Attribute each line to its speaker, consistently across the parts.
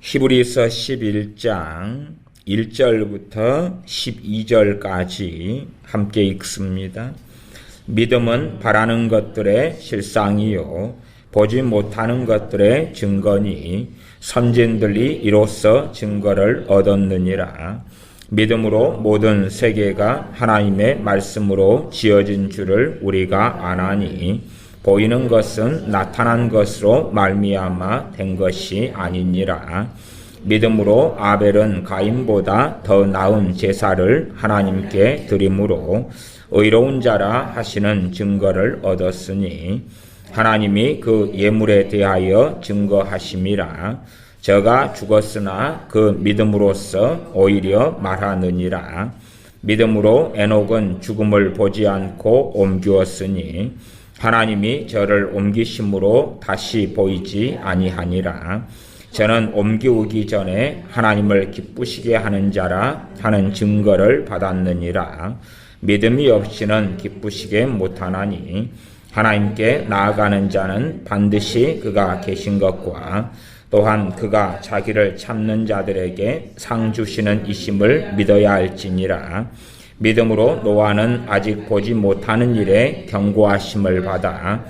Speaker 1: 히브리서 11장 1절부터 12절까지 함께 읽습니다. 믿음은 바라는 것들의 실상이요 보지 못하는 것들의 증거니 선진들이 이로써 증거를 얻었느니라. 믿음으로 모든 세계가 하나님의 말씀으로 지어진 줄을 우리가 아나니 보이는 것은 나타난 것으로 말미암아 된 것이 아니니라. 믿음으로 아벨은 가인보다 더 나은 제사를 하나님께 드림으로 의로운 자라 하시는 증거를 얻었으니 하나님이 그 예물에 대하여 증거하심이라. 저가 죽었으나 그 믿음으로써 오히려 말하느니라. 믿음으로 에녹은 죽음을 보지 않고 옮기었으니 하나님이 저를 옮기심으로 다시 보이지 아니하니라. 저는 옮기우기 전에 하나님을 기쁘시게 하는 자라 하는 증거를 받았느니라. 믿음이 없이는 기쁘시게 못하나니 하나님께 나아가는 자는 반드시 그가 계신 것과 또한 그가 자기를 참는 자들에게 상 주시는 이심을 믿어야 할지니라. 믿음으로 노아는 아직 보지 못하는 일에 경고하심을 받아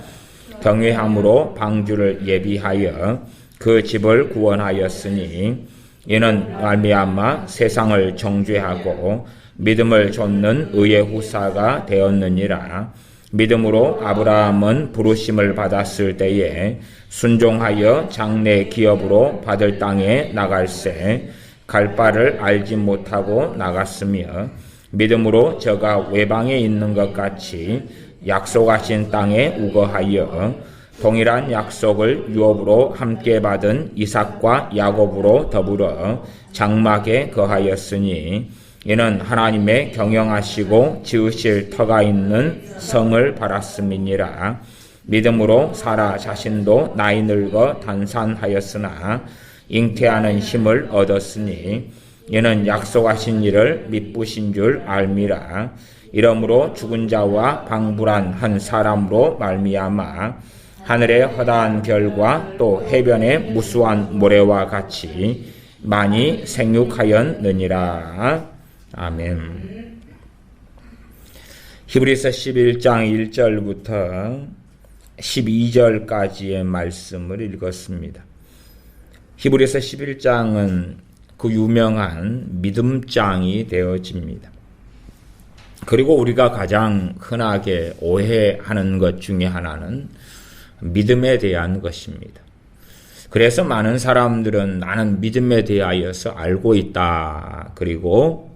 Speaker 1: 경외함으로 방주를 예비하여 그 집을 구원하였으니 이는 말미암아 세상을 정죄하고 믿음을 좇는 의의 후사가 되었느니라. 믿음으로 아브라함은 부르심을 받았을 때에 순종하여 장래 기업으로 받을 땅에 나갈새 갈 바를 알지 못하고 나갔으며 믿음으로 저가 외방에 있는 것 같이 약속하신 땅에 우거하여 동일한 약속을 유업으로 함께 받은 이삭과 야곱으로 더불어 장막에 거하였으니 이는 하나님의 경영하시고 지으실 터가 있는 성을 바랐음이니라. 믿음으로 사라 자신도 나이 늙어 단산하였으나 잉태하는 힘을 얻었으니 이는 약속하신 일을 미쁘신 줄 알미라. 이러므로 죽은 자와 방불한 한 사람으로 말미암아 하늘의 허다한 별과 또 해변의 무수한 모래와 같이 많이 생육하였느니라. 아멘. 히브리서 11장 1절부터 12절까지의 말씀을 읽었습니다. 히브리서 11장은 그 유명한 믿음장이 되어집니다. 그리고 우리가 가장 흔하게 오해하는 것 중에 하나는 믿음에 대한 것입니다. 그래서 많은 사람들은 나는 믿음에 대하여서 알고 있다. 그리고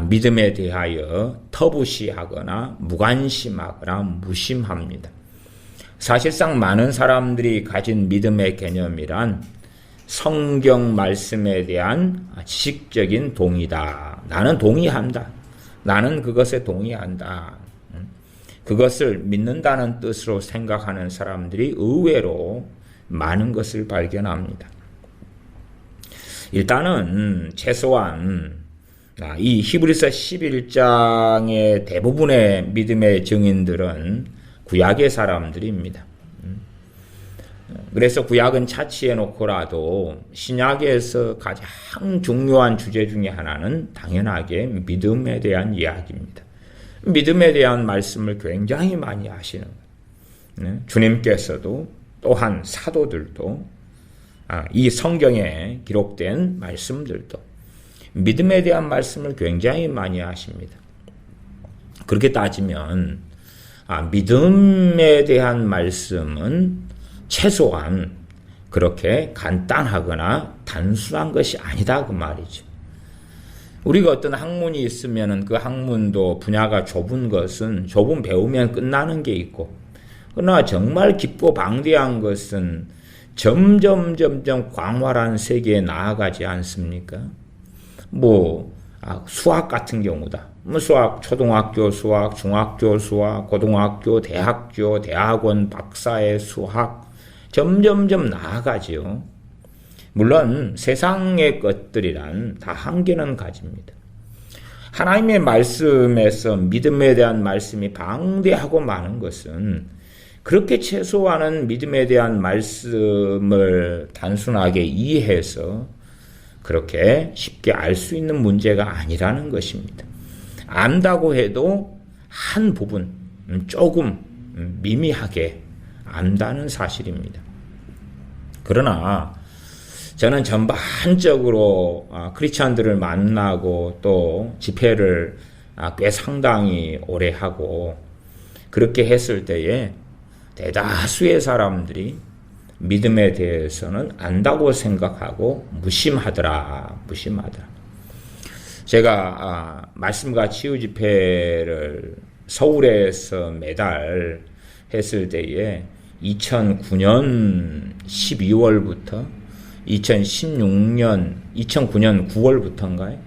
Speaker 1: 믿음에 대하여 터부시하거나 무관심하거나 무심합니다. 사실상 많은 사람들이 가진 믿음의 개념이란 성경 말씀에 대한 지식적인 동의다. 나는 동의한다. 나는 그것에 동의한다. 그것을 믿는다는 뜻으로 생각하는 사람들이 의외로 많은 것을 발견합니다. 일단은 최소한 이 히브리서 11장의 대부분의 믿음의 증인들은 구약의 사람들입니다. 그래서 구약은 차치해 놓고라도 신약에서 가장 중요한 주제 중에 하나는 당연하게 믿음에 대한 이야기입니다. 믿음에 대한 말씀을 굉장히 많이 하시는 거예요. 주님께서도 또한 사도들도 이 성경에 기록된 말씀들도 믿음에 대한 말씀을 굉장히 많이 하십니다. 그렇게 따지면 믿음에 대한 말씀은 최소한 그렇게 간단하거나 단순한 것이 아니다 그 말이죠. 우리가 어떤 학문이 있으면 그 학문도 분야가 좁은 것은 조금 배우면 끝나는 게 있고, 그러나 정말 깊고 방대한 것은 점점 광활한 세계에 나아가지 않습니까? 수학 같은 경우다. 수학, 초등학교 수학, 중학교 수학, 고등학교, 대학교, 대학원, 박사의 수학, 점점 나아가지요. 물론 세상의 것들이란 다 한계는 가집니다. 하나님의 말씀에서 믿음에 대한 말씀이 방대하고 많은 것은 그렇게 최소한은 믿음에 대한 말씀을 단순하게 이해해서 그렇게 쉽게 알 수 있는 문제가 아니라는 것입니다. 안다고 해도 한 부분, 조금 미미하게 안다는 사실입니다. 그러나 저는 전반적으로 크리스찬들을 만나고 또 집회를 꽤 상당히 오래 하고 그렇게 했을 때에 대다수의 사람들이 믿음에 대해서는 안다고 생각하고 무심하더라. 제가 말씀과 치유 집회를 서울에서 매달 했을 때에 2009년 12월부터 2009년 9월부터인가요?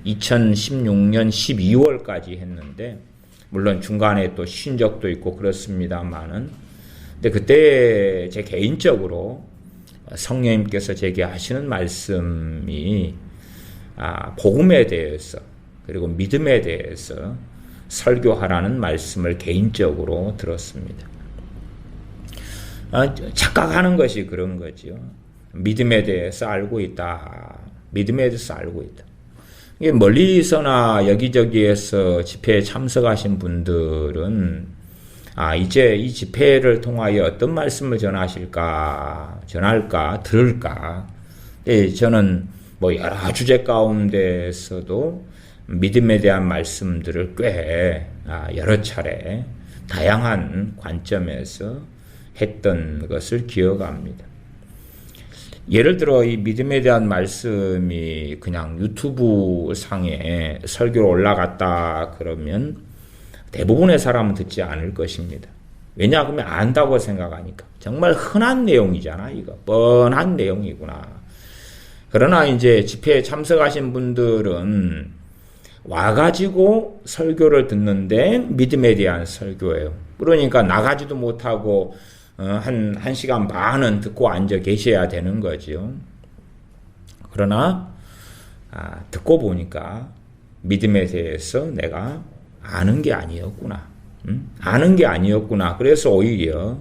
Speaker 1: 2016년 12월까지 했는데 물론 중간에 또 쉰 적도 있고 그렇습니다만은 근데 그때 제 개인적으로 성령님께서 제게 하시는 말씀이 복음에 대해서 그리고 믿음에 대해서 설교하라는 말씀을 개인적으로 들었습니다. 착각하는 것이 그런 거죠. 믿음에 대해서 알고 있다. 믿음에 대해서 알고 있다. 이게 멀리서나 여기저기에서 집회에 참석하신 분들은 이제 이 집회를 통하여 어떤 말씀을 전할까, 들을까. 저는 여러 주제 가운데서도 믿음에 대한 말씀들을 꽤 여러 차례 다양한 관점에서 했던 것을 기억합니다. 예를 들어 이 믿음에 대한 말씀이 그냥 유튜브 상에 설교로 올라갔다 그러면 대부분의 사람은 듣지 않을 것입니다. 왜냐 그러면 안다고 생각하니까. 정말 흔한 내용이잖아. 이거 뻔한 내용이구나. 그러나 이제 집회에 참석하신 분들은 와가지고 설교를 듣는데 믿음에 대한 설교예요. 그러니까 나가지도 못하고 한 시간 반은 듣고 앉아 계셔야 되는 거죠. 그러나 듣고 보니까 믿음에 대해서 내가 아는 게 아니었구나. 아는 게 아니었구나. 그래서 오히려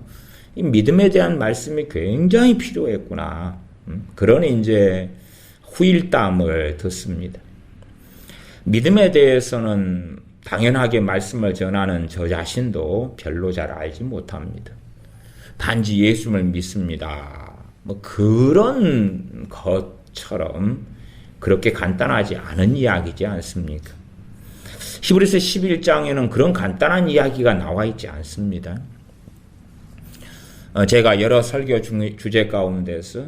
Speaker 1: 이 믿음에 대한 말씀이 굉장히 필요했구나. 그런 이제 후일담을 듣습니다. 믿음에 대해서는 당연하게 말씀을 전하는 저 자신도 별로 잘 알지 못합니다. 단지 예수를 믿습니다. 그런 것처럼 그렇게 간단하지 않은 이야기지 않습니까? 히브리서 11장에는 그런 간단한 이야기가 나와 있지 않습니다. 제가 여러 설교 주제 가운데서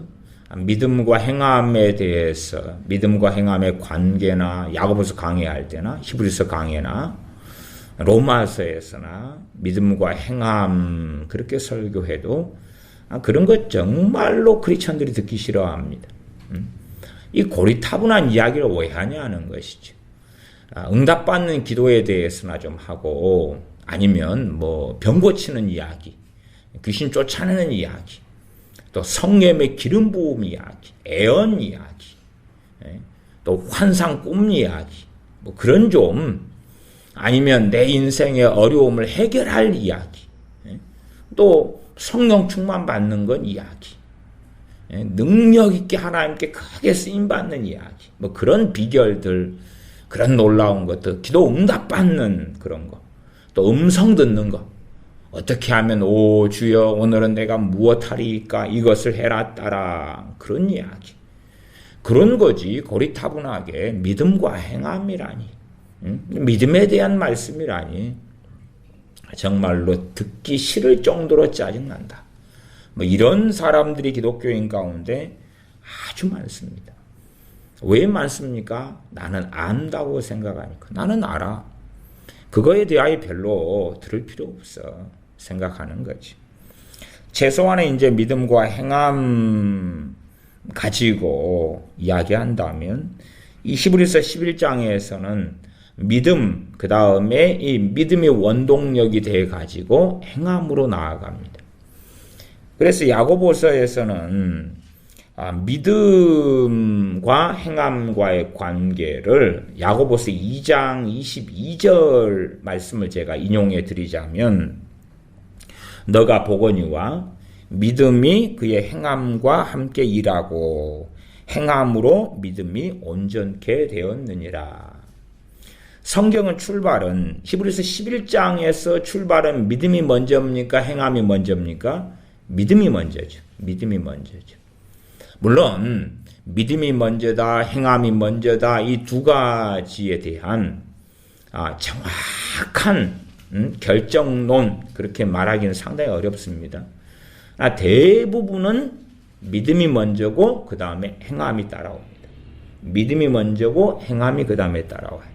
Speaker 1: 믿음과 행함에 대해서 믿음과 행함의 관계나 야고보서 강의할 때나 히브리서 강의나 로마서에서나 믿음과 행함 그렇게 설교해도 그런 것 정말로 크리스천들이 듣기 싫어합니다. 이 고리타분한 이야기를 왜 하냐는 것이죠. 응답받는 기도에 대해서나 좀 하고 아니면 병 고치는 이야기, 귀신 쫓아내는 이야기, 또 성령의 기름 부음 이야기, 애언 이야기, 또 환상 꿈 이야기, 그런 좀 아니면 내 인생의 어려움을 해결할 이야기, 또 성령 충만 받는 건 이야기, 능력 있게 하나님께 크게 쓰임 받는 이야기, 그런 비결들, 그런 놀라운 것들, 기도 응답 받는 그런 거, 또 음성 듣는 거, 어떻게 하면 오 주여 오늘은 내가 무엇하리까 이것을 해라 따라 그런 이야기, 그런 거지 고리타분하게 믿음과 행함이라니, 믿음에 대한 말씀이라니 정말로 듣기 싫을 정도로 짜증난다. 이런 사람들이 기독교인 가운데 아주 많습니다. 왜 많습니까? 나는 안다고 생각하니까. 나는 알아. 그거에 대하여 별로 들을 필요 없어 생각하는 거지. 최소한의 이제 믿음과 행함 가지고 이야기한다면 이 히브리서 11장에서는 믿음, 그 다음에 이 믿음의 원동력이 돼 가지고 행함으로 나아갑니다. 그래서 야고보서에서는 믿음과 행함과의 관계를 야고보서 2장 22절 말씀을 제가 인용해 드리자면 너가 보거니와 믿음이 그의 행함과 함께 일하고 행함으로 믿음이 온전케 되었느니라. 성경은 출발은 히브리서 11장에서 출발은 믿음이 먼저입니까? 행함이 먼저입니까? 믿음이 먼저죠. 믿음이 먼저죠. 물론 믿음이 먼저다, 행함이 먼저다, 이 두 가지에 대한 정확한 결정론 그렇게 말하기는 상당히 어렵습니다. 대부분은 믿음이 먼저고 그 다음에 행함이 따라옵니다. 믿음이 먼저고 행함이 그 다음에 따라와요.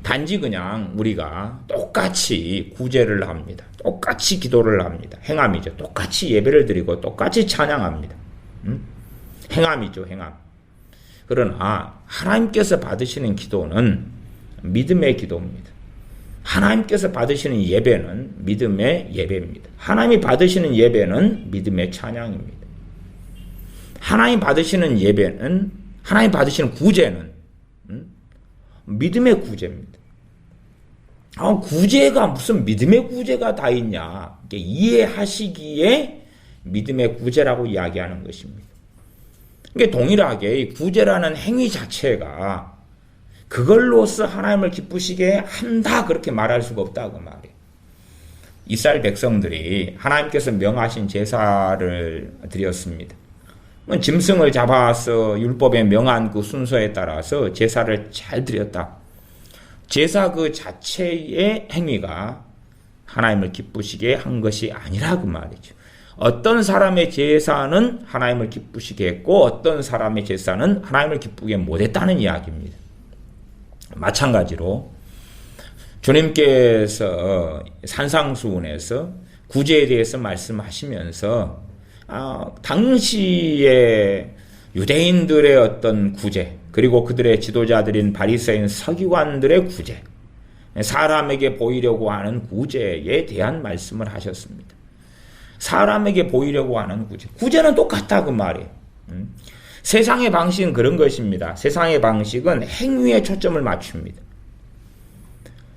Speaker 1: 단지 그냥 우리가 똑같이 구제를 합니다. 똑같이 기도를 합니다. 행함이죠. 똑같이 예배를 드리고 똑같이 찬양합니다. 행함이죠. 행함. 그러나 하나님께서 받으시는 기도는 믿음의 기도입니다. 하나님께서 받으시는 예배는 믿음의 예배입니다. 하나님이 받으시는 예배는 믿음의 찬양입니다. 하나님 받으시는 예배는, 하나님 받으시는 구제는 믿음의 구제입니다. 구제가 무슨 믿음의 구제가 다 있냐, 이해하시기에 믿음의 구제라고 이야기하는 것입니다. 이게 동일하게 이 구제라는 행위 자체가 그걸로써 하나님을 기쁘시게 한다 그렇게 말할 수가 없다 그 말이에요. 이스라엘 백성들이 하나님께서 명하신 제사를 드렸습니다. 짐승을 잡아서 율법에 명한 그 순서에 따라서 제사를 잘 드렸다. 제사 그 자체의 행위가 하나님을 기쁘시게 한 것이 아니라 그 말이죠. 어떤 사람의 제사는 하나님을 기쁘시게 했고 어떤 사람의 제사는 하나님을 기쁘게 못했다는 이야기입니다. 마찬가지로 주님께서 산상수훈에서 구제에 대해서 말씀하시면서 당시에 유대인들의 어떤 구제, 그리고 그들의 지도자들인 바리새인 서기관들의 구제, 사람에게 보이려고 하는 구제에 대한 말씀을 하셨습니다. 사람에게 보이려고 하는 구제, 구제는 똑같다 그 말이에요. 세상의 방식은 그런 것입니다. 세상의 방식은 행위에 초점을 맞춥니다.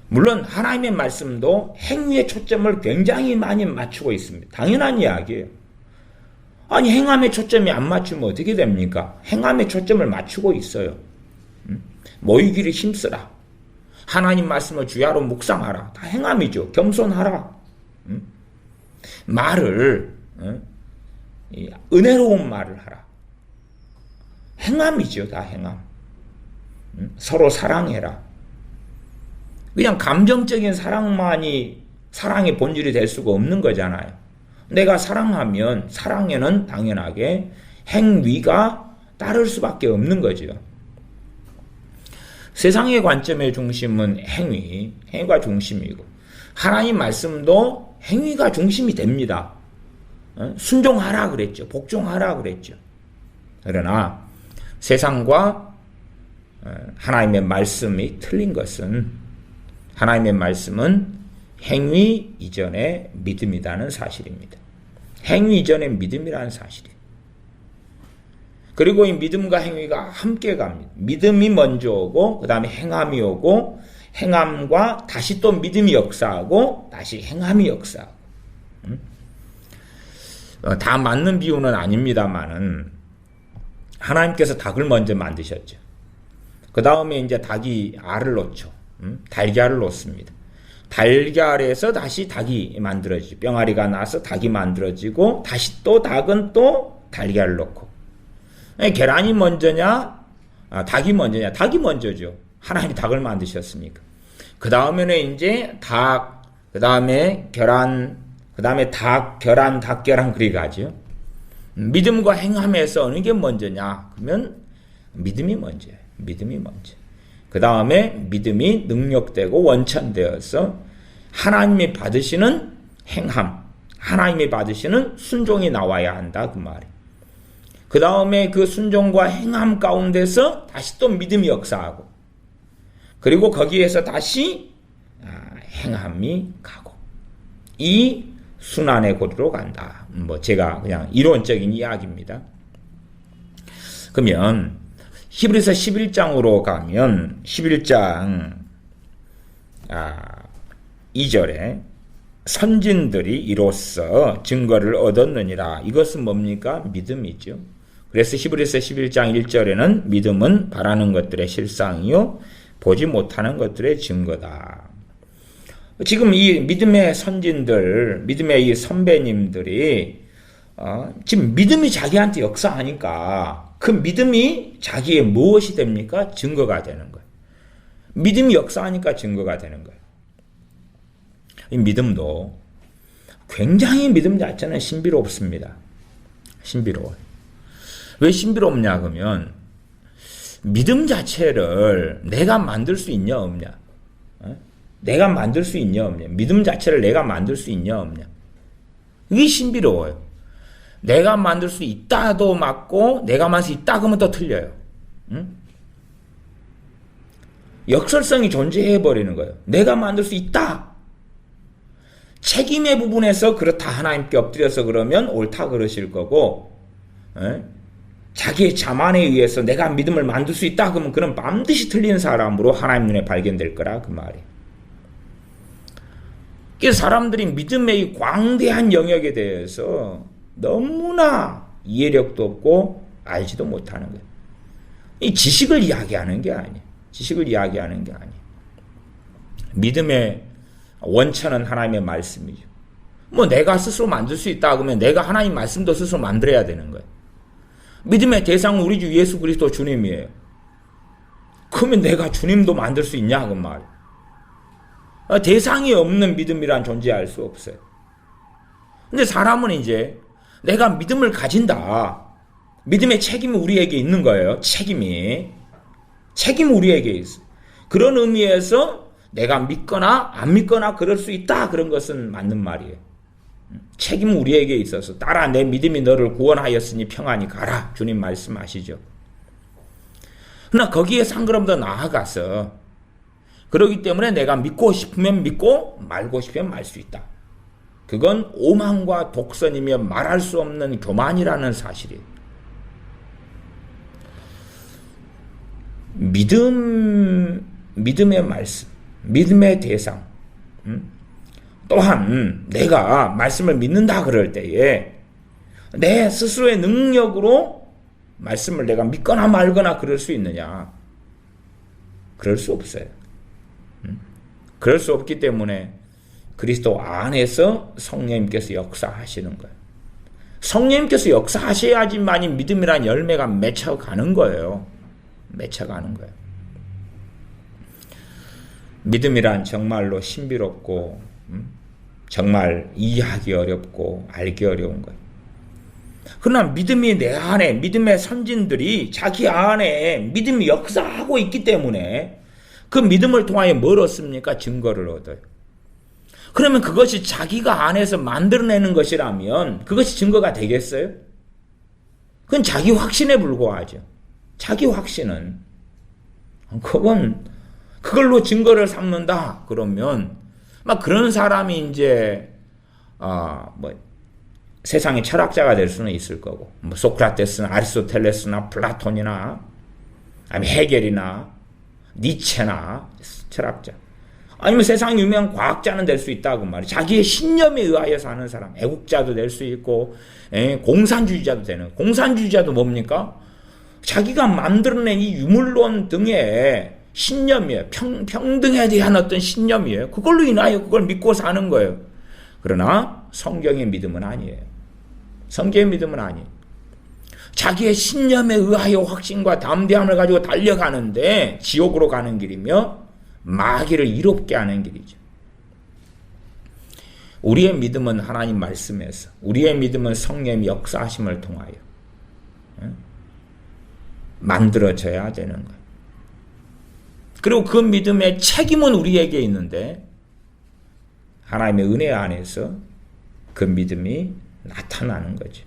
Speaker 1: 물론 하나님의 말씀도 행위에 초점을 굉장히 많이 맞추고 있습니다. 당연한 이야기예요. 아니 행함에 초점이 안 맞추면 어떻게 됩니까? 행함에 초점을 맞추고 있어요. 모이기를 힘쓰라. 하나님 말씀을 주야로 묵상하라. 다 행함이죠. 겸손하라. 말을 은혜로운 말을 하라. 행함이죠. 다 행함. 서로 사랑해라. 그냥 감정적인 사랑만이 사랑의 본질이 될 수가 없는 거잖아요. 내가 사랑하면 사랑에는 당연하게 행위가 따를 수밖에 없는 거죠. 세상의 관점의 중심은 행위가 중심이고 하나님 말씀도 행위가 중심이 됩니다. 순종하라 그랬죠. 복종하라 그랬죠. 그러나 세상과 하나님의 말씀이 틀린 것은 하나님의 말씀은 행위 이전의 믿음이라는 사실입니다. 행위 이전의 믿음이라는 사실이에요. 그리고 이 믿음과 행위가 함께 갑니다. 믿음이 먼저 오고 그 다음에 행함이 오고 행함과 다시 또 믿음이 역사하고 다시 행함이 역사하고 다 맞는 비유는 아닙니다만은 하나님께서 닭을 먼저 만드셨죠. 그 다음에 이제 닭이 알을 놓죠. 달걀을 놓습니다. 달걀에서 다시 닭이 만들어지죠. 병아리가 나서 닭이 만들어지고 다시 또 닭은 또 달걀을 놓고 계란이 먼저냐 닭이 먼저냐? 닭이 먼저죠. 하나님이 닭을 만드셨으니까. 그 다음에는 이제 닭, 그 다음에 계란, 그 다음에 닭, 계란, 닭, 계란 그리 가죠. 믿음과 행함에서 어느 게 먼저냐? 그러면 믿음이 먼저예요. 믿음이 먼저. 그 다음에 믿음이 능력되고 원천되어서 하나님이 받으시는 행함, 하나님이 받으시는 순종이 나와야 한다 그 말이에요. 그 다음에 그 순종과 행함 가운데서 다시 또 믿음이 역사하고 그리고 거기에서 다시 행함이 가고 이 순환의 고리로 간다. 제가 그냥 이론적인 이야기입니다. 그러면 히브리서 11장으로 가면 11장 2절에 선진들이 이로써 증거를 얻었느니라. 이것은 뭡니까? 믿음이죠. 그래서 히브리서 11장 1절에는 믿음은 바라는 것들의 실상이요 보지 못하는 것들의 증거다. 지금 이 믿음의 선진들, 믿음의 이 선배님들이 지금 믿음이 자기한테 역사하니까 그 믿음이 자기의 무엇이 됩니까? 증거가 되는 거예요. 믿음이 역사하니까 증거가 되는 거예요. 이 믿음도 굉장히 믿음 자체는 신비롭습니다. 신비로워요. 왜 신비롭냐 그러면 믿음 자체를 내가 만들 수 있냐 없냐? 내가 만들 수 있냐 없냐? 믿음 자체를 내가 만들 수 있냐 없냐? 이게 신비로워요. 내가 만들 수 있다도 맞고 내가 만들 수 있다 그러면 또 틀려요. 응? 역설성이 존재해버리는 거예요. 내가 만들 수 있다. 책임의 부분에서 그렇다 하나님께 엎드려서 그러면 옳다 그러실 거고 자기의 자만에 의해서 내가 믿음을 만들 수 있다 그러면 그는 반드시 틀린 사람으로 하나님 눈에 발견될 거라 그 말이에요. 그래서 사람들이 믿음의 이 광대한 영역에 대해서 너무나 이해력도 없고 알지도 못하는 거예요. 이 지식을 이야기하는 게 아니에요. 지식을 이야기하는 게 아니에요. 믿음의 원천은 하나님의 말씀이죠. 뭐 내가 스스로 만들 수 있다 그러면 내가 하나님 말씀도 스스로 만들어야 되는 거예요. 믿음의 대상은 우리 주 예수 그리스도 주님이에요. 그러면 내가 주님도 만들 수 있냐 그 말. 대상이 없는 믿음이란 존재할 수 없어요. 근데 사람은 이제 내가 믿음을 가진다. 믿음의 책임이 우리에게 있는 거예요. 책임이 우리에게 있어. 그런 의미에서 내가 믿거나 안 믿거나 그럴 수 있다. 그런 것은 맞는 말이에요. 책임은 우리에게 있어서 따라 내 믿음이 너를 구원하였으니 평안히 가라. 주님 말씀하시죠. 그러나 거기에서 한 걸음 더 나아가서 그렇기 때문에 내가 믿고 싶으면 믿고 말고 싶으면 말 수 있다. 그건 오만과 독선이며 말할 수 없는 교만이라는 사실이에요. 믿음의 말씀, 믿음의 대상. 또한 내가 말씀을 믿는다 그럴 때에 내 스스로의 능력으로 말씀을 내가 믿거나 말거나 그럴 수 있느냐? 그럴 수 없어요. 그럴 수 없기 때문에 그리스도 안에서 성령님께서 역사하시는 거예요. 성령님께서 역사하셔야지만이 믿음이란 열매가 맺혀가는 거예요. 맺혀가는 거예요. 믿음이란 정말로 신비롭고 정말 이해하기 어렵고 알기 어려운 거예요. 그러나 믿음이 내 안에 믿음의 선진들이 자기 안에 믿음이 역사하고 있기 때문에 그 믿음을 통하여 뭘 얻습니까? 증거를 얻어요. 그러면 그것이 자기가 안에서 만들어내는 것이라면 그것이 증거가 되겠어요? 그건 자기 확신에 불과하죠. 자기 확신은 그걸로 증거를 삼는다 그러면 막 그런 사람이 이제 세상의 철학자가 될 수는 있을 거고 뭐 소크라테스나 아리스토텔레스나 플라톤이나 아니면 헤겔이나 니체나 철학자 아니면 세상 유명한 과학자는 될 수 있다고 말이에요. 자기의 신념에 의하여 사는 사람 애국자도 될 수 있고 공산주의자도 되는 공산주의자도 뭡니까? 자기가 만들어낸 이 유물론 등의 신념이에요. 평등에 대한 어떤 신념이에요. 그걸로 인하여 그걸 믿고 사는 거예요. 그러나 성경의 믿음은 아니에요. 성경의 믿음은 아니에요. 자기의 신념에 의하여 확신과 담대함을 가지고 달려가는데 지옥으로 가는 길이며 마귀를 이롭게 하는 길이죠. 우리의 믿음은 하나님 말씀에서 우리의 믿음은 성령의 역사하심을 통하여 만들어져야 되는 거예요. 그리고 그 믿음의 책임은 우리에게 있는데 하나님의 은혜 안에서 그 믿음이 나타나는 거죠.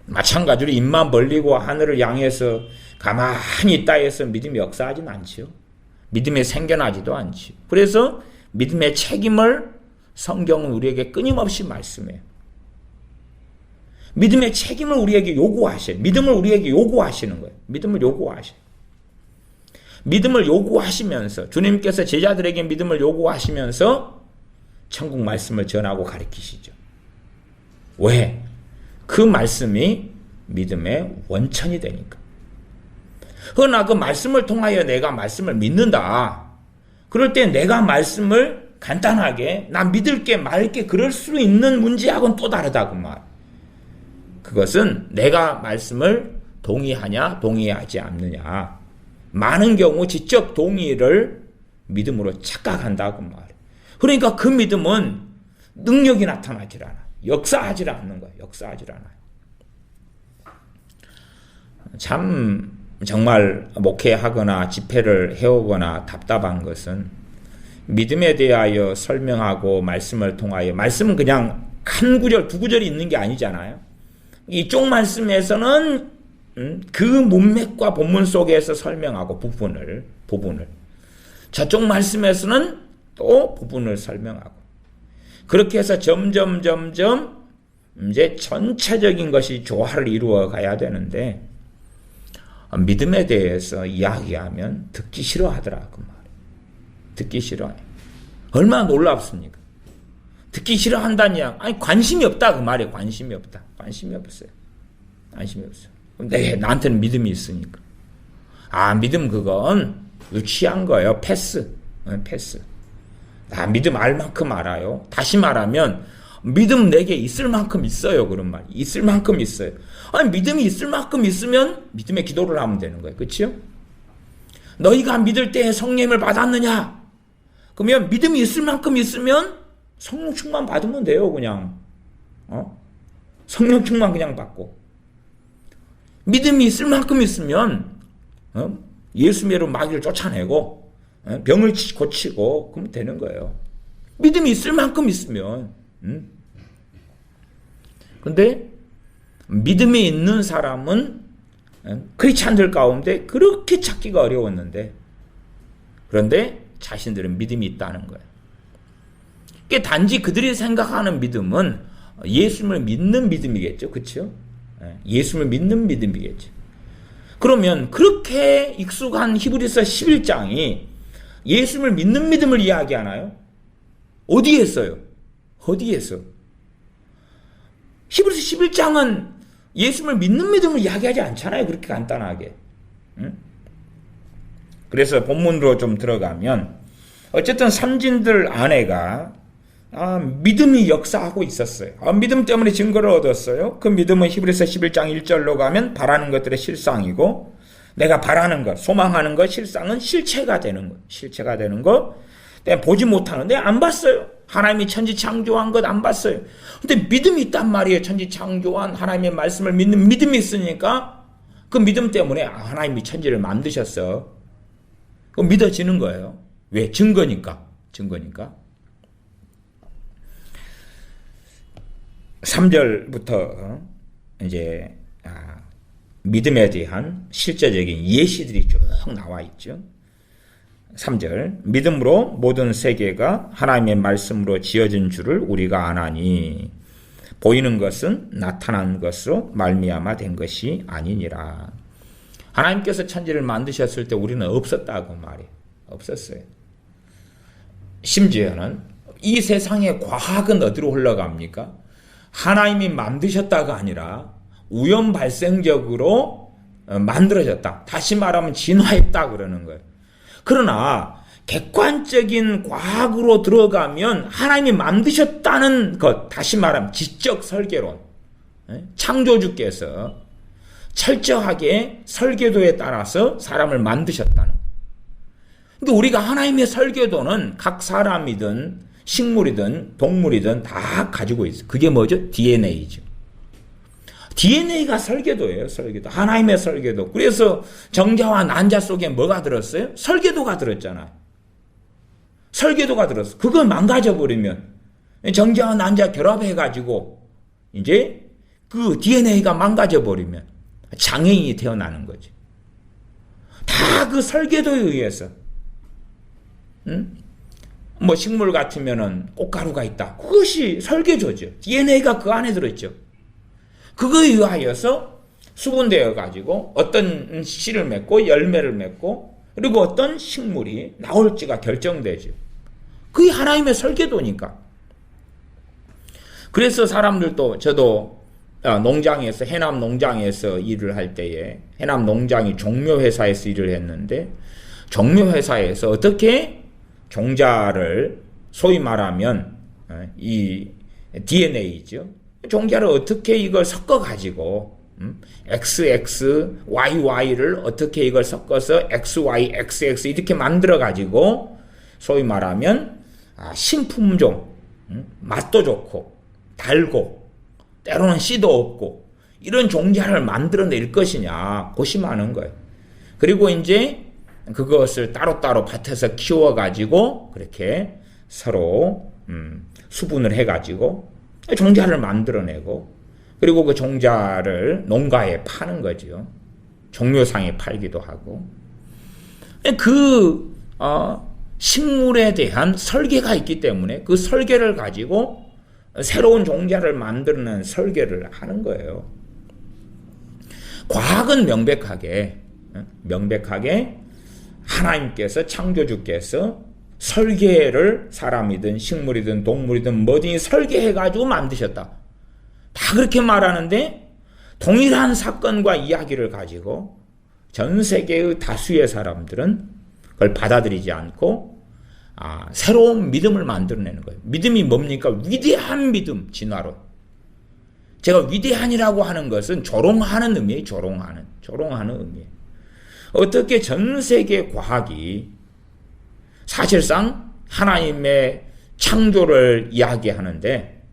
Speaker 1: 마찬가지로 입만 벌리고 하늘을 향해서 가만히 있다 해서 믿음이 역사하지는 않지요. 믿음이 생겨나지도 않지요. 그래서 믿음의 책임을 성경은 우리에게 끊임없이 말씀해요. 믿음의 책임을 우리에게 요구하셔요. 믿음을 우리에게 요구하시는 거예요. 믿음을 요구하셔요. 믿음을 요구하시면서 주님께서 제자들에게 믿음을 요구하시면서 천국 말씀을 전하고 가르치시죠. 왜? 그 말씀이 믿음의 원천이 되니까. 그러나 그 말씀을 통하여 내가 말씀을 믿는다. 그럴 때 내가 말씀을 간단하게 나 믿을게 말게 그럴 수 있는 문제하고는 또 다르다 그 말. 그것은 내가 말씀을 동의하냐 동의하지 않느냐. 많은 경우 지적 동의를 믿음으로 착각한다 그 말. 그러니까 그 믿음은 능력이 나타나질 않아. 역사하지 않는 거야. 역사하지 않아요. 참 정말 목회하거나 집회를 해오거나 답답한 것은 믿음에 대하여 설명하고 말씀을 통하여 말씀은 그냥 한 구절 두 구절이 있는 게 아니잖아요. 이쪽 말씀에서는 그 문맥과 본문 속에서 설명하고 부분을 저쪽 말씀에서는 또 부분을 설명하고 그렇게 해서 점점 이제 전체적인 것이 조화를 이루어 가야 되는데 믿음에 대해서 이야기하면 듣기 싫어하더라 그 말이에요. 듣기 싫어해. 얼마나 놀랍습니까? 듣기 싫어한다니 아니 관심이 없다 그 말이에요. 관심이 없다. 관심이 없어요. 나한테는 믿음이 있으니까. 믿음 그건 유치한 거예요. 패스. 믿음 알 만큼 알아요. 다시 말하면 믿음 내게 있을 만큼 있어요. 그런 말. 있을 만큼 있어요. 믿음이 있을 만큼 있으면 믿음의 기도를 하면 되는 거예요. 그렇죠? 너희가 믿을 때 성령을 받았느냐? 그러면 믿음이 있을 만큼 있으면 성령 충만 받으면 돼요. 그냥. 성령 충만 그냥 받고. 믿음이 있을 만큼 있으면 예수 믿으러 마귀를 쫓아내고 병을 고치고 그러면 되는 거예요. 믿음이 있을 만큼 있으면. 근데 믿음이 있는 사람은 크리스찬들 가운데 그렇게 찾기가 어려웠는데 그런데 자신들은 믿음이 있다는 거예요. 그게 단지 그들이 생각하는 믿음은 예수님을 믿는 믿음이겠죠. 그렇죠? 예수님을 믿는 믿음이겠죠. 그러면 그렇게 익숙한 히브리서 11장이 예수님을 믿는 믿음을 이야기하나요? 어디에 있어요? 어디에서? 히브리서 11장은 예수님을 믿는 믿음을 이야기하지 않잖아요. 그렇게 간단하게. 그래서 본문으로 좀 들어가면 어쨌든 선진들 안에가 믿음이 역사하고 있었어요. 믿음 때문에 증거를 얻었어요. 그 믿음은 히브리서 11장 1절로 가면 바라는 것들의 실상이고 내가 바라는 것, 소망하는 것, 실상은 실체가 되는 것. 실체가 되는 것. 내가 보지 못하는데 안 봤어요. 하나님이 천지 창조한 것 안 봤어요. 근데 믿음이 있단 말이에요. 천지 창조한 하나님의 말씀을 믿는 믿음이 있으니까 그 믿음 때문에 하나님이 천지를 만드셨어. 그 믿어지는 거예요. 왜? 증거니까. 3절부터 이제 믿음에 대한 실제적인 예시들이 쭉 나와 있죠. 3절 믿음으로 모든 세계가 하나님의 말씀으로 지어진 줄을 우리가 아나니 보이는 것은 나타난 것으로 말미암아 된 것이 아니니라. 하나님께서 천지를 만드셨을 때 우리는 없었다고 말이에요. 없었어요. 심지어는 이 세상의 과학은 어디로 흘러갑니까? 하나님이 만드셨다가 아니라 우연 발생적으로 만들어졌다. 다시 말하면 진화했다 그러는 거예요. 그러나 객관적인 과학으로 들어가면 하나님이 만드셨다는 것, 다시 말하면 지적 설계론, 창조주께서 철저하게 설계도에 따라서 사람을 만드셨다는 거예요. 그러니까 우리가 하나님의 설계도는 각 사람이든 식물이든 동물이든 다 가지고 있어요. 그게 뭐죠? DNA죠. DNA가 설계도예요. 설계도. 하나님의 설계도. 그래서 정자와 난자 속에 뭐가 들었어요? 설계도가 들었잖아요. 설계도가 들었어. 그걸 망가져버리면 정자와 난자 결합해가지고 이제 그 DNA가 망가져버리면 장애인이 태어나는 거지. 다 그 설계도에 의해서. 뭐 식물 같으면은 꽃가루가 있다. 그것이 설계도죠. DNA가 그 안에 들어있죠. 그거에 의하여서 수분되어 가지고 어떤 씨를 맺고 열매를 맺고 그리고 어떤 식물이 나올지가 결정되죠. 그게 하나님의 설계도니까. 그래서 사람들도 저도 농장에서 해남 농장에서 일을 할 때에 해남 농장이 종묘회사에서 일을 했는데 종묘회사에서 어떻게 종자를 소위 말하면 이 DNA죠. 종자를 어떻게 이걸 섞어 가지고 XX, YY를 어떻게 이걸 섞어서 XY, XX 이렇게 만들어 가지고 소위 말하면 신품종, 맛도 좋고 달고 때로는 씨도 없고 이런 종자를 만들어낼 것이냐 고심하는 거예요. 그리고 이제 그것을 따로따로 밭에서 키워가지고 그렇게 서로 수분을 해가지고 종자를 만들어내고 그리고 그 종자를 농가에 파는 거죠. 종묘상에 팔기도 하고 그 식물에 대한 설계가 있기 때문에 그 설계를 가지고 새로운 종자를 만드는 설계를 하는 거예요. 과학은 명백하게 하나님께서 창조주께서 설계를 사람이든 식물이든 동물이든 뭐든 설계해가지고 만드셨다. 다 그렇게 말하는데 동일한 사건과 이야기를 가지고 전 세계의 다수의 사람들은 그걸 받아들이지 않고 새로운 믿음을 만들어내는 거예요. 믿음이 뭡니까? 위대한 믿음, 진화론. 제가 위대한이라고 하는 것은 조롱하는 의미예요. 조롱하는 의미예요. 어떻게 전 세계 과학이 사실상 하나님의 창조를 이야기하는데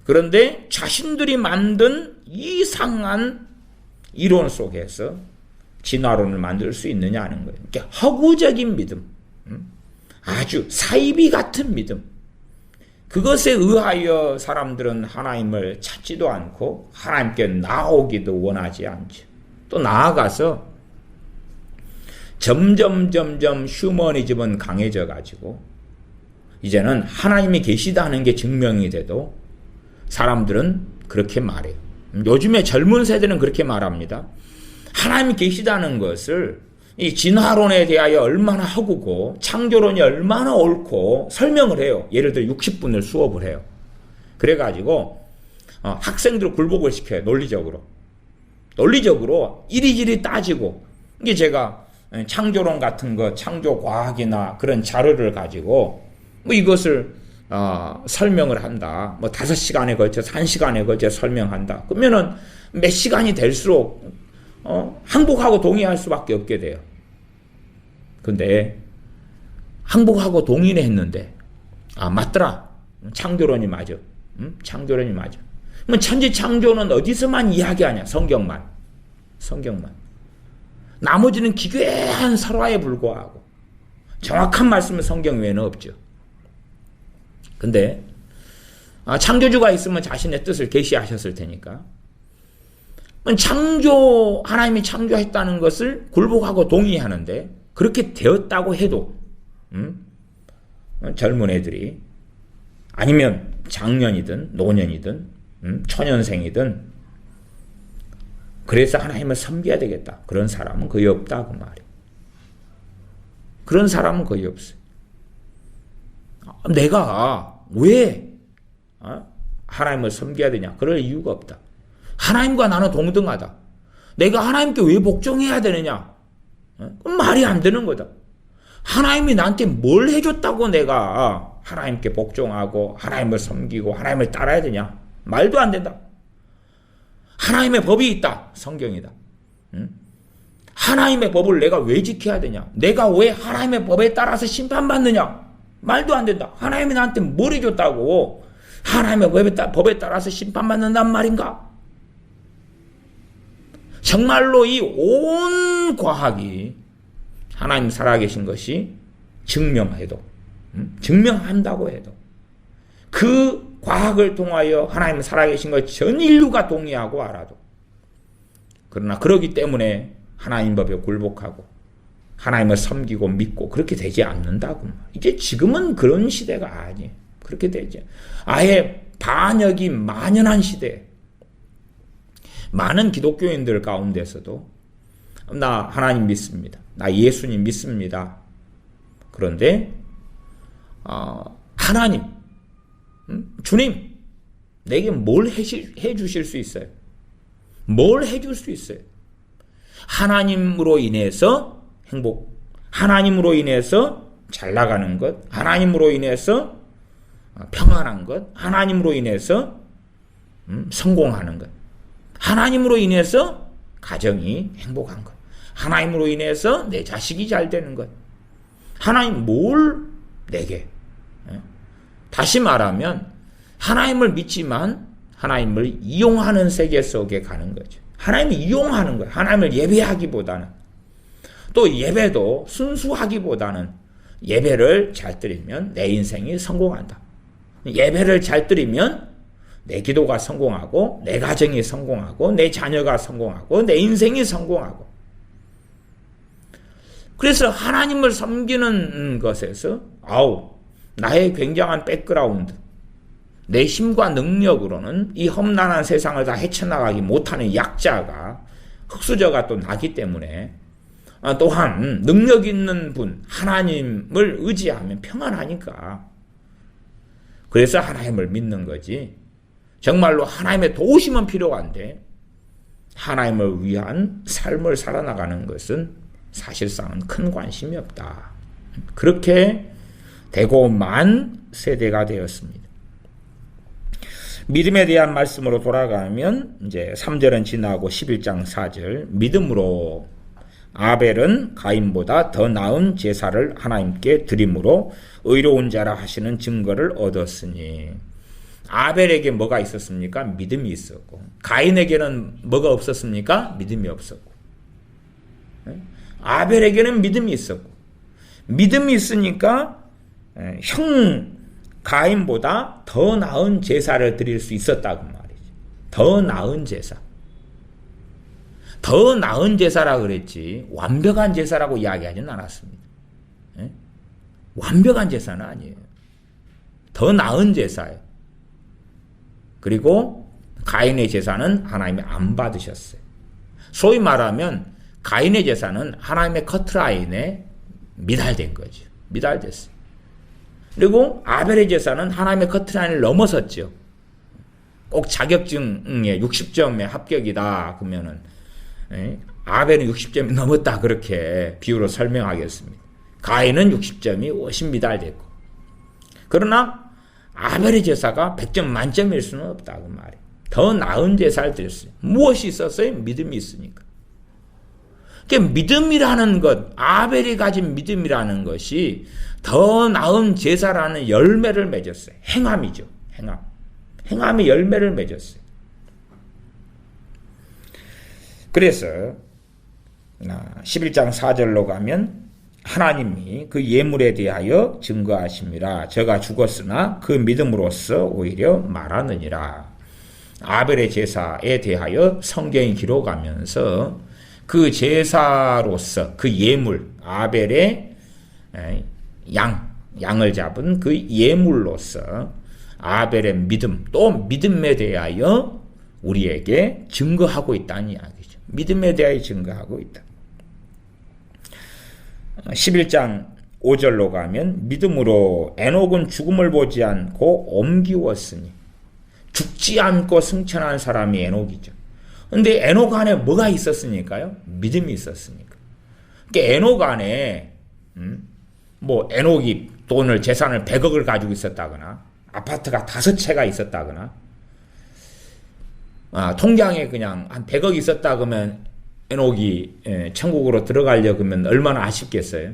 Speaker 1: 그런데 자신들이 만든 이상한 이론 속에서 진화론을 만들 수 있느냐는 거예요. 그러니까 허구적인 믿음, 아주 사이비 같은 믿음. 그것에 의하여 사람들은 하나님을 찾지도 않고 하나님께 나오기도 원하지 않죠. 또 나아가서 점점 휴머니즘은 강해져 가지고 이제는 하나님이 계시다는 게 증명이 돼도 사람들은 그렇게 말해요. 요즘에 젊은 세대는 그렇게 말합니다. 하나님이 계시다는 것을 이 진화론에 대하여 얼마나 허구고 창조론이 얼마나 옳고 설명을 해요. 예를 들어 60분을 수업을 해요. 그래가지고 학생들을 굴복을 시켜요. 논리적으로 이리저리 따지고 이게 제가 창조론 같은 거 창조과학이나 그런 자료를 가지고 뭐 이것을 설명을 한다. 뭐 5시간에 걸쳐서 1시간에 걸쳐 설명한다. 그러면은 몇 시간이 될수록 항복하고 동의할 수밖에 없게 돼요. 근데 항복하고 동의는 했는데 맞더라. 창조론이 맞아. 창조론이 맞아. 그럼 천지 창조는 어디서만 이야기하냐? 성경만. 나머지는 기괴한 설화에 불과하고 정확한 말씀은 성경 외에는 없죠. 근데 창조주가 있으면 자신의 뜻을 계시하셨을 테니까 하나님이 창조했다는 것을 굴복하고 동의하는데 그렇게 되었다고 해도 젊은 애들이 아니면 장년이든 노년이든 초년생이든 그래서 하나님을 섬겨야 되겠다. 그런 사람은 거의 없다 그 말이에요. 그런 사람은 거의 없어요. 내가 왜 하나님을 섬겨야 되냐? 그럴 이유가 없다. 하나님과 나는 동등하다. 내가 하나님께 왜 복종해야 되느냐? 그건 말이 안 되는 거다. 하나님이 나한테 뭘 해줬다고 내가 하나님께 복종하고 하나님을 섬기고 하나님을 따라야 되냐? 말도 안 된다. 하나님의 법이 있다. 성경이다. 하나님의 법을 내가 왜 지켜야 되냐? 내가 왜 하나님의 법에 따라서 심판받느냐? 말도 안 된다. 하나님이 나한테 뭘 해줬다고 하나님의 법에 따라서 심판받는단 말인가? 정말로 이 온 과학이 하나님 살아계신 것이 증명한다고 해도 그 과학을 통하여 하나님 살아계신 것 전 인류가 동의하고 알아도 그러나 그러기 때문에 하나님 법에 굴복하고 하나님을 섬기고 믿고 그렇게 되지 않는다고. 이게 지금은 그런 시대가 아니에요. 그렇게 되죠. 아예 반역이 만연한 시대. 많은 기독교인들 가운데서도 나 하나님 믿습니다. 나 예수님 믿습니다. 그런데 하나님, 주님, 내게 뭘 해주실 수 있어요? 뭘 해줄 수 있어요? 하나님으로 인해서 행복, 하나님으로 인해서 잘 나가는 것, 하나님으로 인해서 평안한 것, 하나님으로 인해서 성공하는 것, 하나님으로 인해서 가정이 행복한 것, 하나님으로 인해서 내 자식이 잘 되는 것. 하나님 뭘 내게? 다시 말하면 하나님을 믿지만 하나님을 이용하는 세계 속에 가는 거죠. 하나님을 이용하는 거예요. 하나님을 예배하기보다는. 또 예배도 순수하기보다는 예배를 잘 드리면 내 인생이 성공한다. 예배를 잘 드리면 내 기도가 성공하고 내 가정이 성공하고 내 자녀가 성공하고 내 인생이 성공하고. 그래서 하나님을 섬기는 것에서 나의 굉장한 백그라운드, 내 힘과 능력으로는 이 험난한 세상을 다 헤쳐나가기 못하는 약자가, 흙수저가 또 나기 때문에 또한 능력 있는 분, 하나님을 의지하면 평안하니까. 그래서 하나님을 믿는 거지. 정말로 하나님의 도우심은 필요한데 하나님을 위한 삶을 살아나가는 것은 사실상은 큰 관심이 없다. 그렇게 되고만 세대가 되었습니다. 믿음에 대한 말씀으로 돌아가면 이제 3절은 지나고 11장 4절, 믿음으로 아벨은 가인보다 더 나은 제사를 하나님께 드림으로 의로운 자라 하시는 증거를 얻었으니. 아벨에게 뭐가 있었습니까? 믿음이 있었고, 가인에게는 뭐가 없었습니까? 믿음이 없었고. 아벨에게는 믿음이 있었고, 믿음이 있으니까 형 가인보다 더 나은 제사를 드릴 수 있었다고 말이죠. 더 나은 제사. 더 나은 제사라 그랬지 완벽한 제사라고 이야기하지는 않았습니다. 완벽한 제사는 아니에요. 더 나은 제사예요. 그리고 가인의 제사는 하나님이 안 받으셨어요. 소위 말하면 가인의 제사는 하나님의 커트라인에 미달된 거죠. 미달됐어요. 그리고 아벨의 제사는 하나님의 커트라인을 넘어섰죠. 꼭 자격증에 60점의 합격이다 그러면은 아벨은 60점이 넘었다 그렇게 비유로 설명하겠습니다. 가인은 60점이 훨씬 미달됐고, 그러나 아벨의 제사가 100점 만점일 수는 없다 그 말이에요. 더 나은 제사를 드렸어요. 무엇이 있었어요? 믿음이 있으니까. 그러니까 믿음이라는 것, 아벨이 가진 믿음이라는 것이 더 나은 제사라는 열매를 맺었어요. 행함이죠. 행함의 열매를 맺었어요. 그래서 11장 4절로 가면 하나님이 그 예물에 대하여 증거하심이라. 저가 죽었으나 그 믿음으로써 오히려 말하느니라. 아벨의 제사에 대하여 성경이 기록하면서 그 제사로서 그 예물, 아벨의 양을 잡은 그 예물로서 아벨의 믿음, 또 믿음에 대하여 우리에게 증거하고 있다는 이야기죠. 믿음에 대하여 증거하고 있다. 11장 5절로 가면 믿음으로 에녹은 죽음을 보지 않고 옮기웠으니. 죽지 않고 승천한 사람이 에녹이죠. 근데 에녹 안에 뭐가 있었으니까요? 믿음이 있었으니까. 그러니까 에녹 안에 에녹이 돈을, 재산을 100억을 가지고 있었다거나 아파트가 5채가 있었다거나 통장에 그냥 한 100억 있었다 그러면 에녹이 천국으로 들어가려고 하면 얼마나 아쉽겠어요.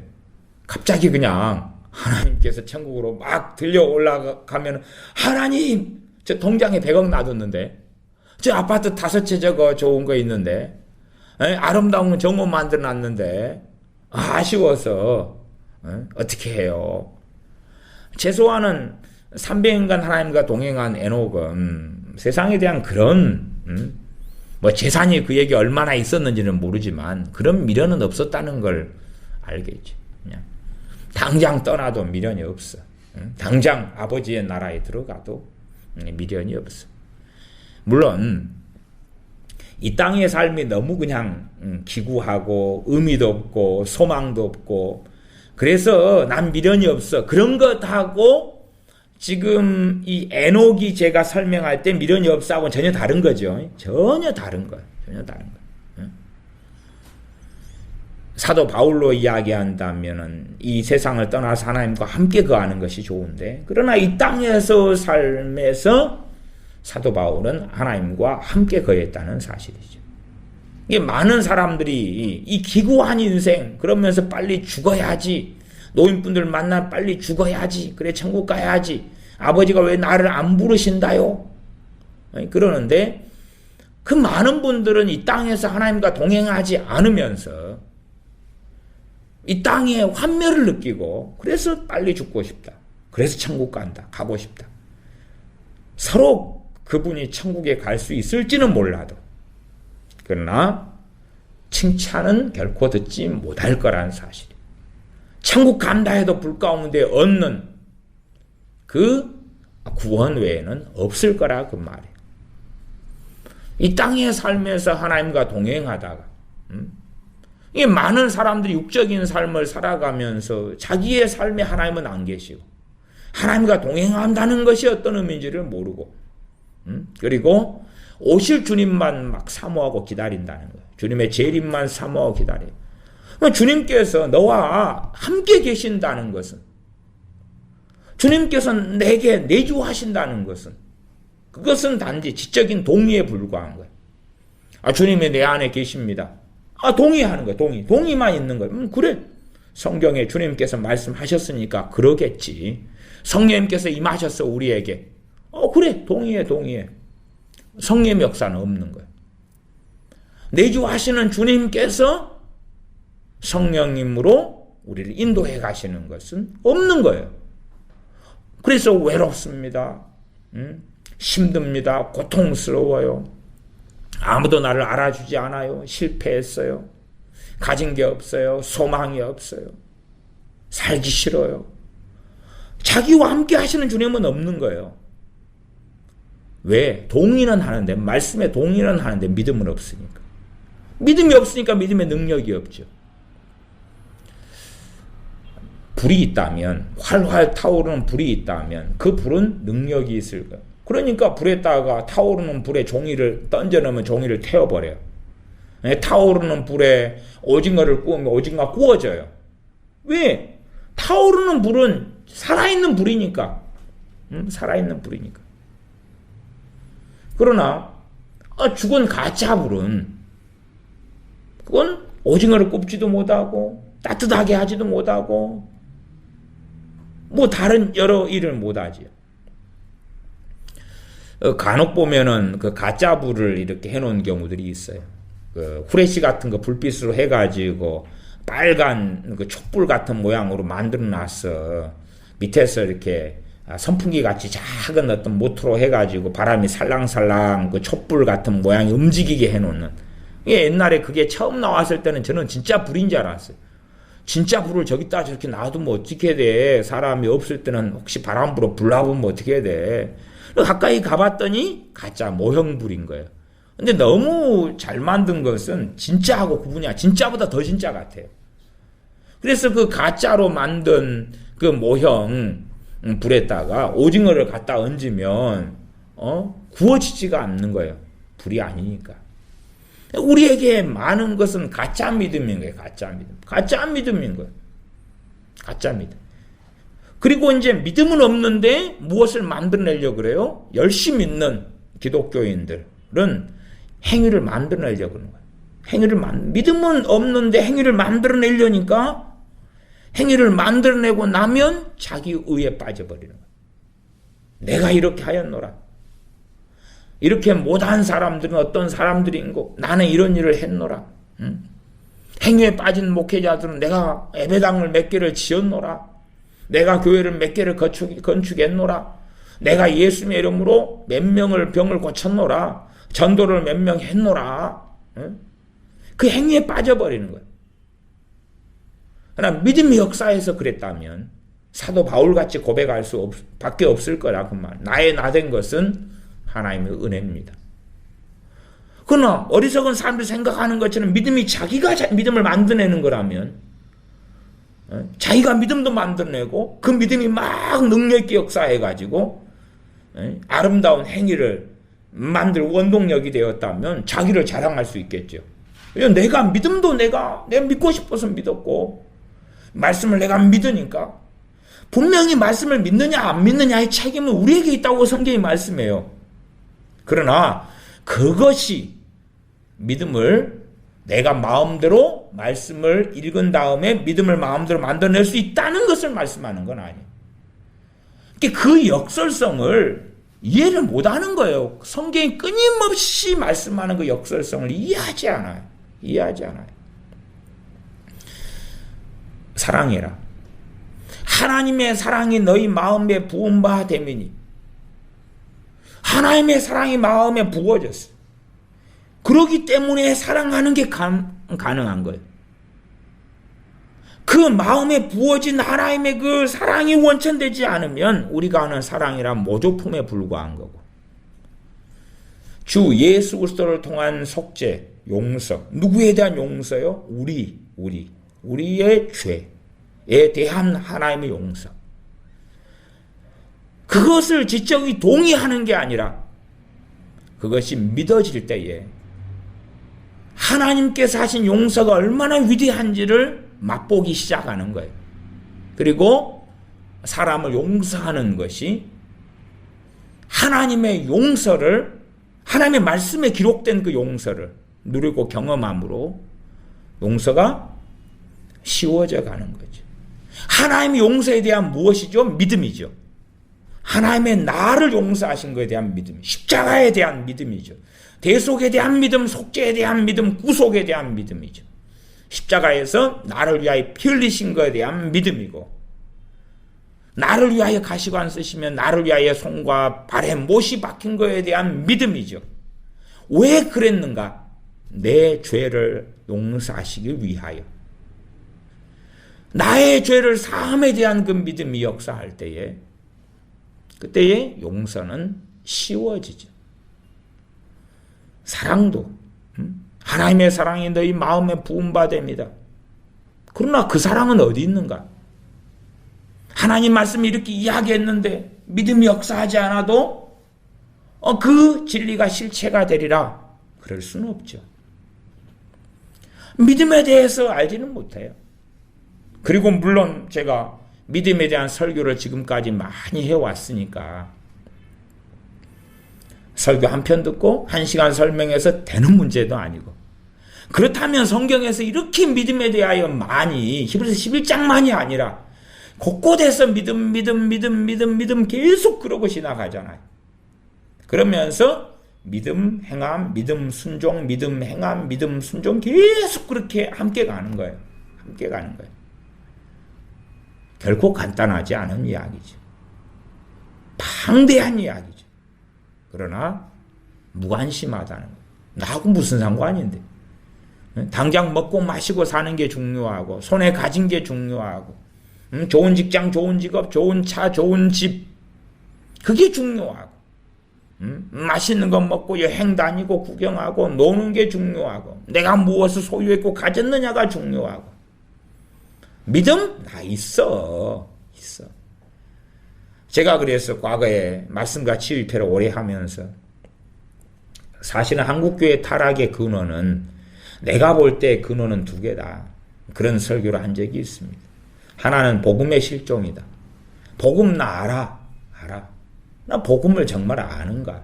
Speaker 1: 갑자기 그냥 하나님께서 천국으로 막 들려 올라가면, 하나님 저 통장에 100억 놔뒀는데, 저 아파트 5채 저거 좋은 거 있는데, 아름다운 정원 만들어놨는데 아쉬워서 어떻게 해요. 최소한은 300년간 하나님과 동행한 에녹은 세상에 대한 그런 재산이 그에게 얼마나 있었는지는 모르지만 그런 미련은 없었다는 걸 알겠지. 그냥 당장 떠나도 미련이 없어. 당장 아버지의 나라에 들어가도 미련이 없어. 물론 이 땅의 삶이 너무 그냥 기구하고 의미도 없고 소망도 없고 그래서 난 미련이 없어, 그런 것하고 지금 이 에녹이 제가 설명할 때 미련이 없어하고는 전혀 다른 거죠. 전혀 다른 거예요. 전혀 다른 거예요. 사도 바울로 이야기한다면은 이 세상을 떠나서 하나님과 함께 거하는 것이 좋은데, 그러나 이 땅에서 삶에서 사도 바울은 하나님과 함께 거했다는 사실이죠. 이게 많은 사람들이 이 기구한 인생, 그러면서 빨리 죽어야지, 노인분들 만나 빨리 죽어야지, 그래 천국 가야지, 아버지가 왜 나를 안 부르신다요? 그러는데 그 많은 분들은 이 땅에서 하나님과 동행하지 않으면서 이 땅의 환멸을 느끼고, 그래서 빨리 죽고 싶다, 그래서 천국 간다, 가고 싶다. 서로 그분이 천국에 갈 수 있을지는 몰라도, 그러나 칭찬은 결코 듣지 못할 거라는 사실이에요. 천국 간다 해도 불 가운데 얻는 그 구원 외에는 없을 거라 그 말이에요. 이 땅의 삶에서 하나님과 동행하다가 이게 많은 사람들이 육적인 삶을 살아가면서 자기의 삶에 하나님은 안 계시고 하나님과 동행한다는 것이 어떤 의미인지를 모르고, 그리고 오실 주님만 막 사모하고 기다린다는 거예요. 주님의 재림만 사모하고 기다려요. 주님께서 너와 함께 계신다는 것은, 주님께서 내게 내주하신다는 것은, 그것은 단지 지적인 동의에 불과한 거예요. 주님이 내 안에 계십니다. 동의하는 거예요. 동의만 있는 거예요. 그래. 성경에 주님께서 말씀하셨으니까 그러겠지. 성령님께서 임하셨어 우리에게. 그래. 동의해. 성령의 역사는 없는 거예요. 내주하시는 주님께서 성령님으로 우리를 인도해 가시는 것은 없는 거예요. 그래서 외롭습니다. 힘듭니다. 고통스러워요. 아무도 나를 알아주지 않아요. 실패했어요. 가진 게 없어요. 소망이 없어요. 살기 싫어요. 자기와 함께 하시는 주님은 없는 거예요. 왜? 동의는 하는데, 말씀에 동의는 하는데 믿음은 없으니까. 믿음이 없으니까 믿음의 능력이 없죠. 불이 있다면, 활활 타오르는 불이 있다면 그 불은 능력이 있을 거예요. 그러니까 불에다가 타오르는 불에 종이를 던져놓으면 종이를 태워버려요. 타오르는 불에 오징어를 구우면 오징어가 구워져요. 왜? 타오르는 불은 살아있는 불이니까. 살아있는 불이니까. 그러나 죽은 가짜 불은, 그건 오징어를 굽지도 못하고 따뜻하게 하지도 못하고 뭐 다른 여러 일을 못하지요. 간혹 보면은 그 가짜 불을 이렇게 해놓은 경우들이 있어요. 그 후레쉬 같은 거 불빛으로 해가지고 빨간 그 촛불 같은 모양으로 만들어놨어. 밑에서 이렇게 선풍기 같이 작은 어떤 모터로 해가지고 바람이 살랑살랑 그 촛불 같은 모양이 움직이게 해놓는. 이게 옛날에 그게 처음 나왔을 때는 저는 진짜 불인 줄 알았어요. 진짜 불을 저기다 저렇게 놔두면 어떻게 돼? 사람이 없을 때는 혹시 바람 불어 불나보면 어떻게 돼? 가까이 가봤더니 가짜 모형불인 거예요. 근데 너무 잘 만든 것은 진짜하고 구분이, 진짜보다 더 진짜 같아요. 그래서 그 가짜로 만든 그 모형 불에다가 오징어를 갖다 얹으면 구워지지가 않는 거예요. 불이 아니니까. 우리에게 많은 것은 가짜 믿음인 거예요. 가짜 믿음인 거예요. 가짜 믿음. 그리고 이제 믿음은 없는데 무엇을 만들어내려고 그래요? 열심히 믿는 기독교인들은 행위를 만들어내려고 그러는 거예요. 믿음은 없는데 행위를 만들어내려니까 행위를 만들어내고 나면 자기 의에 빠져버리는 거예요. 내가 이렇게 하였노라. 이렇게 못한 사람들은 어떤 사람들인고 나는 이런 일을 했노라. 행위에 빠진 목회자들은 내가 예배당을 몇 개를 지었노라. 내가 교회를 몇 개를 건축했노라. 내가 예수님의 이름으로 몇 명을 병을 고쳤노라. 전도를 몇 명 했노라. 그 행위에 빠져버리는 거예요. 그러나 믿음의 역사에서 그랬다면 사도 바울같이 고백할 수 밖에 없을 거라 그 말. 나의 나된 것은 하나님의 은혜입니다. 그러나 어리석은 사람들이 생각하는 것처럼 믿음이 자기가 믿음을 만들어내는 거라면 자기가 믿음도 만들어내고 그 믿음이 막 능력 있게 역사해가지고 아름다운 행위를 만들 원동력이 되었다면 자기를 자랑할 수 있겠죠. 내가 믿음도 내가 믿고 싶어서 믿었고 말씀을 내가 믿으니까 분명히 말씀을 믿느냐 안 믿느냐의 책임은 우리에게 있다고 성경이 말씀해요. 그러나 그것이 믿음을 내가 마음대로 말씀을 읽은 다음에 믿음을 마음대로 만들어낼 수 있다는 것을 말씀하는 건 아니에요. 그 역설성을 이해를 못하는 거예요. 성경이 끊임없이 말씀하는 그 역설성을 이해하지 않아요. 사랑해라. 하나님의 사랑이 너희 마음에 부은 바 되미니. 하나님의 사랑이 마음에 부어졌어. 그러기 때문에 사랑하는 게 가능한 거예요. 그 마음에 부어진 하나님의 그 사랑이 원천되지 않으면 우리가 하는 사랑이란 모조품에 불과한 거고, 주 예수 그리스도를 통한 속죄, 용서, 누구에 대한 용서요? 우리의 죄에 대한 하나님의 용서. 그것을 지적이 동의하는 게 아니라 그것이 믿어질 때에 하나님께서 하신 용서가 얼마나 위대한지를 맛보기 시작하는 거예요. 그리고 사람을 용서하는 것이 하나님의 용서를, 하나님의 말씀에 기록된 그 용서를 누리고 경험함으로 용서가 쉬워져 가는 거죠. 하나님의 용서에 대한 무엇이죠? 믿음이죠. 하나님의 나를 용서하신 것에 대한 믿음, 십자가에 대한 믿음이죠. 대속에 대한 믿음, 속죄에 대한 믿음, 구속에 대한 믿음이죠. 십자가에서 나를 위하여 피 흘리신 것에 대한 믿음이고, 나를 위하여 가시관 쓰시면 나를 위하여 손과 발에 못이 박힌 것에 대한 믿음이죠. 왜 그랬는가? 내 죄를 용서하시기 위하여. 나의 죄를 사함에 대한 그 믿음이 역사할 때에, 그때의 용서는 쉬워지죠. 사랑도 하나님의 사랑이 너희 마음에 부은 바 됩니다. 그러나 그 사랑은 어디 있는가? 하나님 말씀이 이렇게 이야기했는데 믿음이 역사하지 않아도 그 진리가 실체가 되리라. 그럴 수는 없죠. 믿음에 대해서 알지는 못해요. 그리고 물론 제가 믿음에 대한 설교를 지금까지 많이 해왔으니까 설교 한 편 듣고 1시간 설명해서 되는 문제도 아니고, 그렇다면 성경에서 이렇게 믿음에 대하여 많이, 히브리서 11장만이 아니라 곳곳에서 믿음 계속 그러고 지나가잖아요. 그러면서 믿음, 행함, 믿음, 순종, 믿음, 행함, 믿음, 순종 계속 그렇게 함께 가는 거예요. 함께 가는 거예요. 결코 간단하지 않은 이야기죠. 방대한 이야기죠. 그러나 무관심하다는 거예요. 나하고 무슨 상관인데. 당장 먹고 마시고 사는 게 중요하고, 손에 가진 게 중요하고, 좋은 직장, 좋은 직업, 좋은 차, 좋은 집, 그게 중요하고, 맛있는 거 먹고 여행 다니고 구경하고 노는 게 중요하고, 내가 무엇을 소유했고 가졌느냐가 중요하고. 믿음? 나 있어. 제가 그래서 과거에 말씀과 치유입회를 오래 하면서, 사실은 한국교회 타락의 근원은, 내가 볼 때 근원은 두 개다. 그런 설교를 한 적이 있습니다. 하나는 복음의 실종이다. 복음 나 알아. 나 복음을 정말 아는가?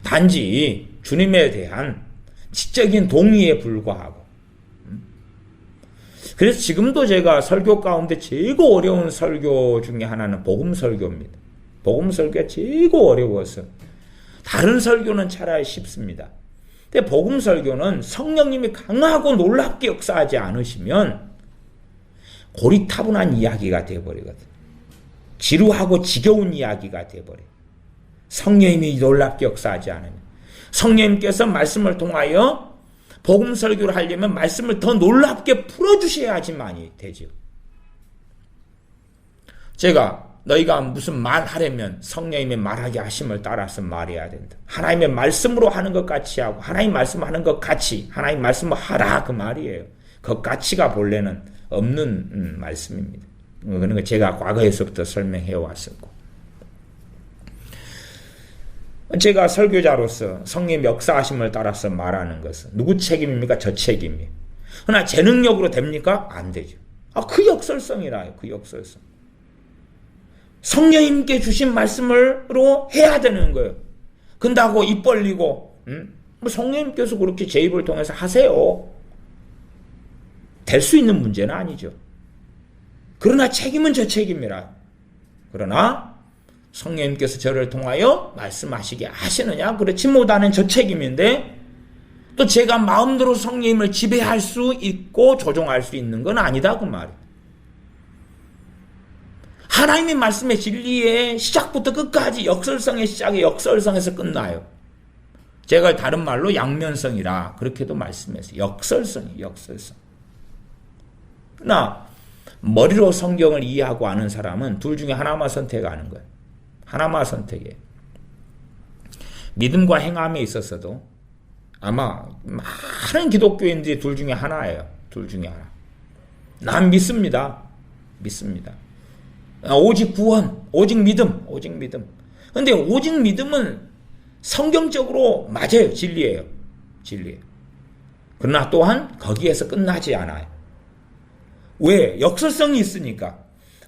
Speaker 1: 단지 주님에 대한 지적인 동의에 불과하고. 그래서 지금도 제가 설교 가운데 최고 어려운 설교 중에 하나는 복음 설교입니다. 복음 설교가 최고 어려워서, 다른 설교는 차라리 쉽습니다. 근데 복음 설교는 성령님이 강하고 놀랍게 역사하지 않으시면 고리타분한 이야기가 되어버리거든. 지루하고 지겨운 이야기가 되어버려요. 성령님이 놀랍게 역사하지 않으면. 성령님께서 말씀을 통하여 복음 설교를 하려면 말씀을 더 놀랍게 풀어주셔야지만이 되죠. 제가 너희가 무슨 말하려면 성령님의 말하게 하심을 따라서 말해야 된다. 하나님의 말씀으로 하는 것 같이 하고, 하나님 말씀하는 것 같이 하나님 말씀을 하라, 그 말이에요. 그 가치가 본래는 없는 말씀입니다. 그런 거 제가 과거에서부터 설명해 왔었고, 제가 설교자로서 성령 역사하심을 따라서 말하는 것은 누구 책임입니까? 저 책임이에요. 그러나 제 능력으로 됩니까? 안 되죠. 그 역설성이라요. 그 역설성. 성령님께 주신 말씀으로 해야 되는 거예요. 근다고 입 벌리고 성령님께서 그렇게 제 입을 통해서 하세요. 될 수 있는 문제는 아니죠. 그러나 책임은 저 책임이라. 그러나 성령님께서 저를 통하여 말씀하시게 하시느냐? 그렇지 못하는 저 책임인데, 또 제가 마음대로 성령님을 지배할 수 있고 조종할 수 있는 건 아니다 그 말이에요. 하나님의 말씀의 진리의 시작부터 끝까지 역설성의 시작이 역설성에서 끝나요. 제가 다른 말로 양면성이라 그렇게도 말씀했어요. 역설성이 역설성. 그러나 머리로 성경을 이해하고 아는 사람은 둘 중에 하나만 선택하는 거예요. 하나만 선택해요. 믿음과 행함에 있어서도 아마 많은 기독교인들이 둘 중에 하나예요. 둘 중에 하나. 난 믿습니다. 믿습니다. 오직 구원, 오직 믿음, 오직 믿음. 근데 오직 믿음은 성경적으로 맞아요. 진리예요. 진리예요. 그러나 또한 거기에서 끝나지 않아요. 왜? 역설성이 있으니까.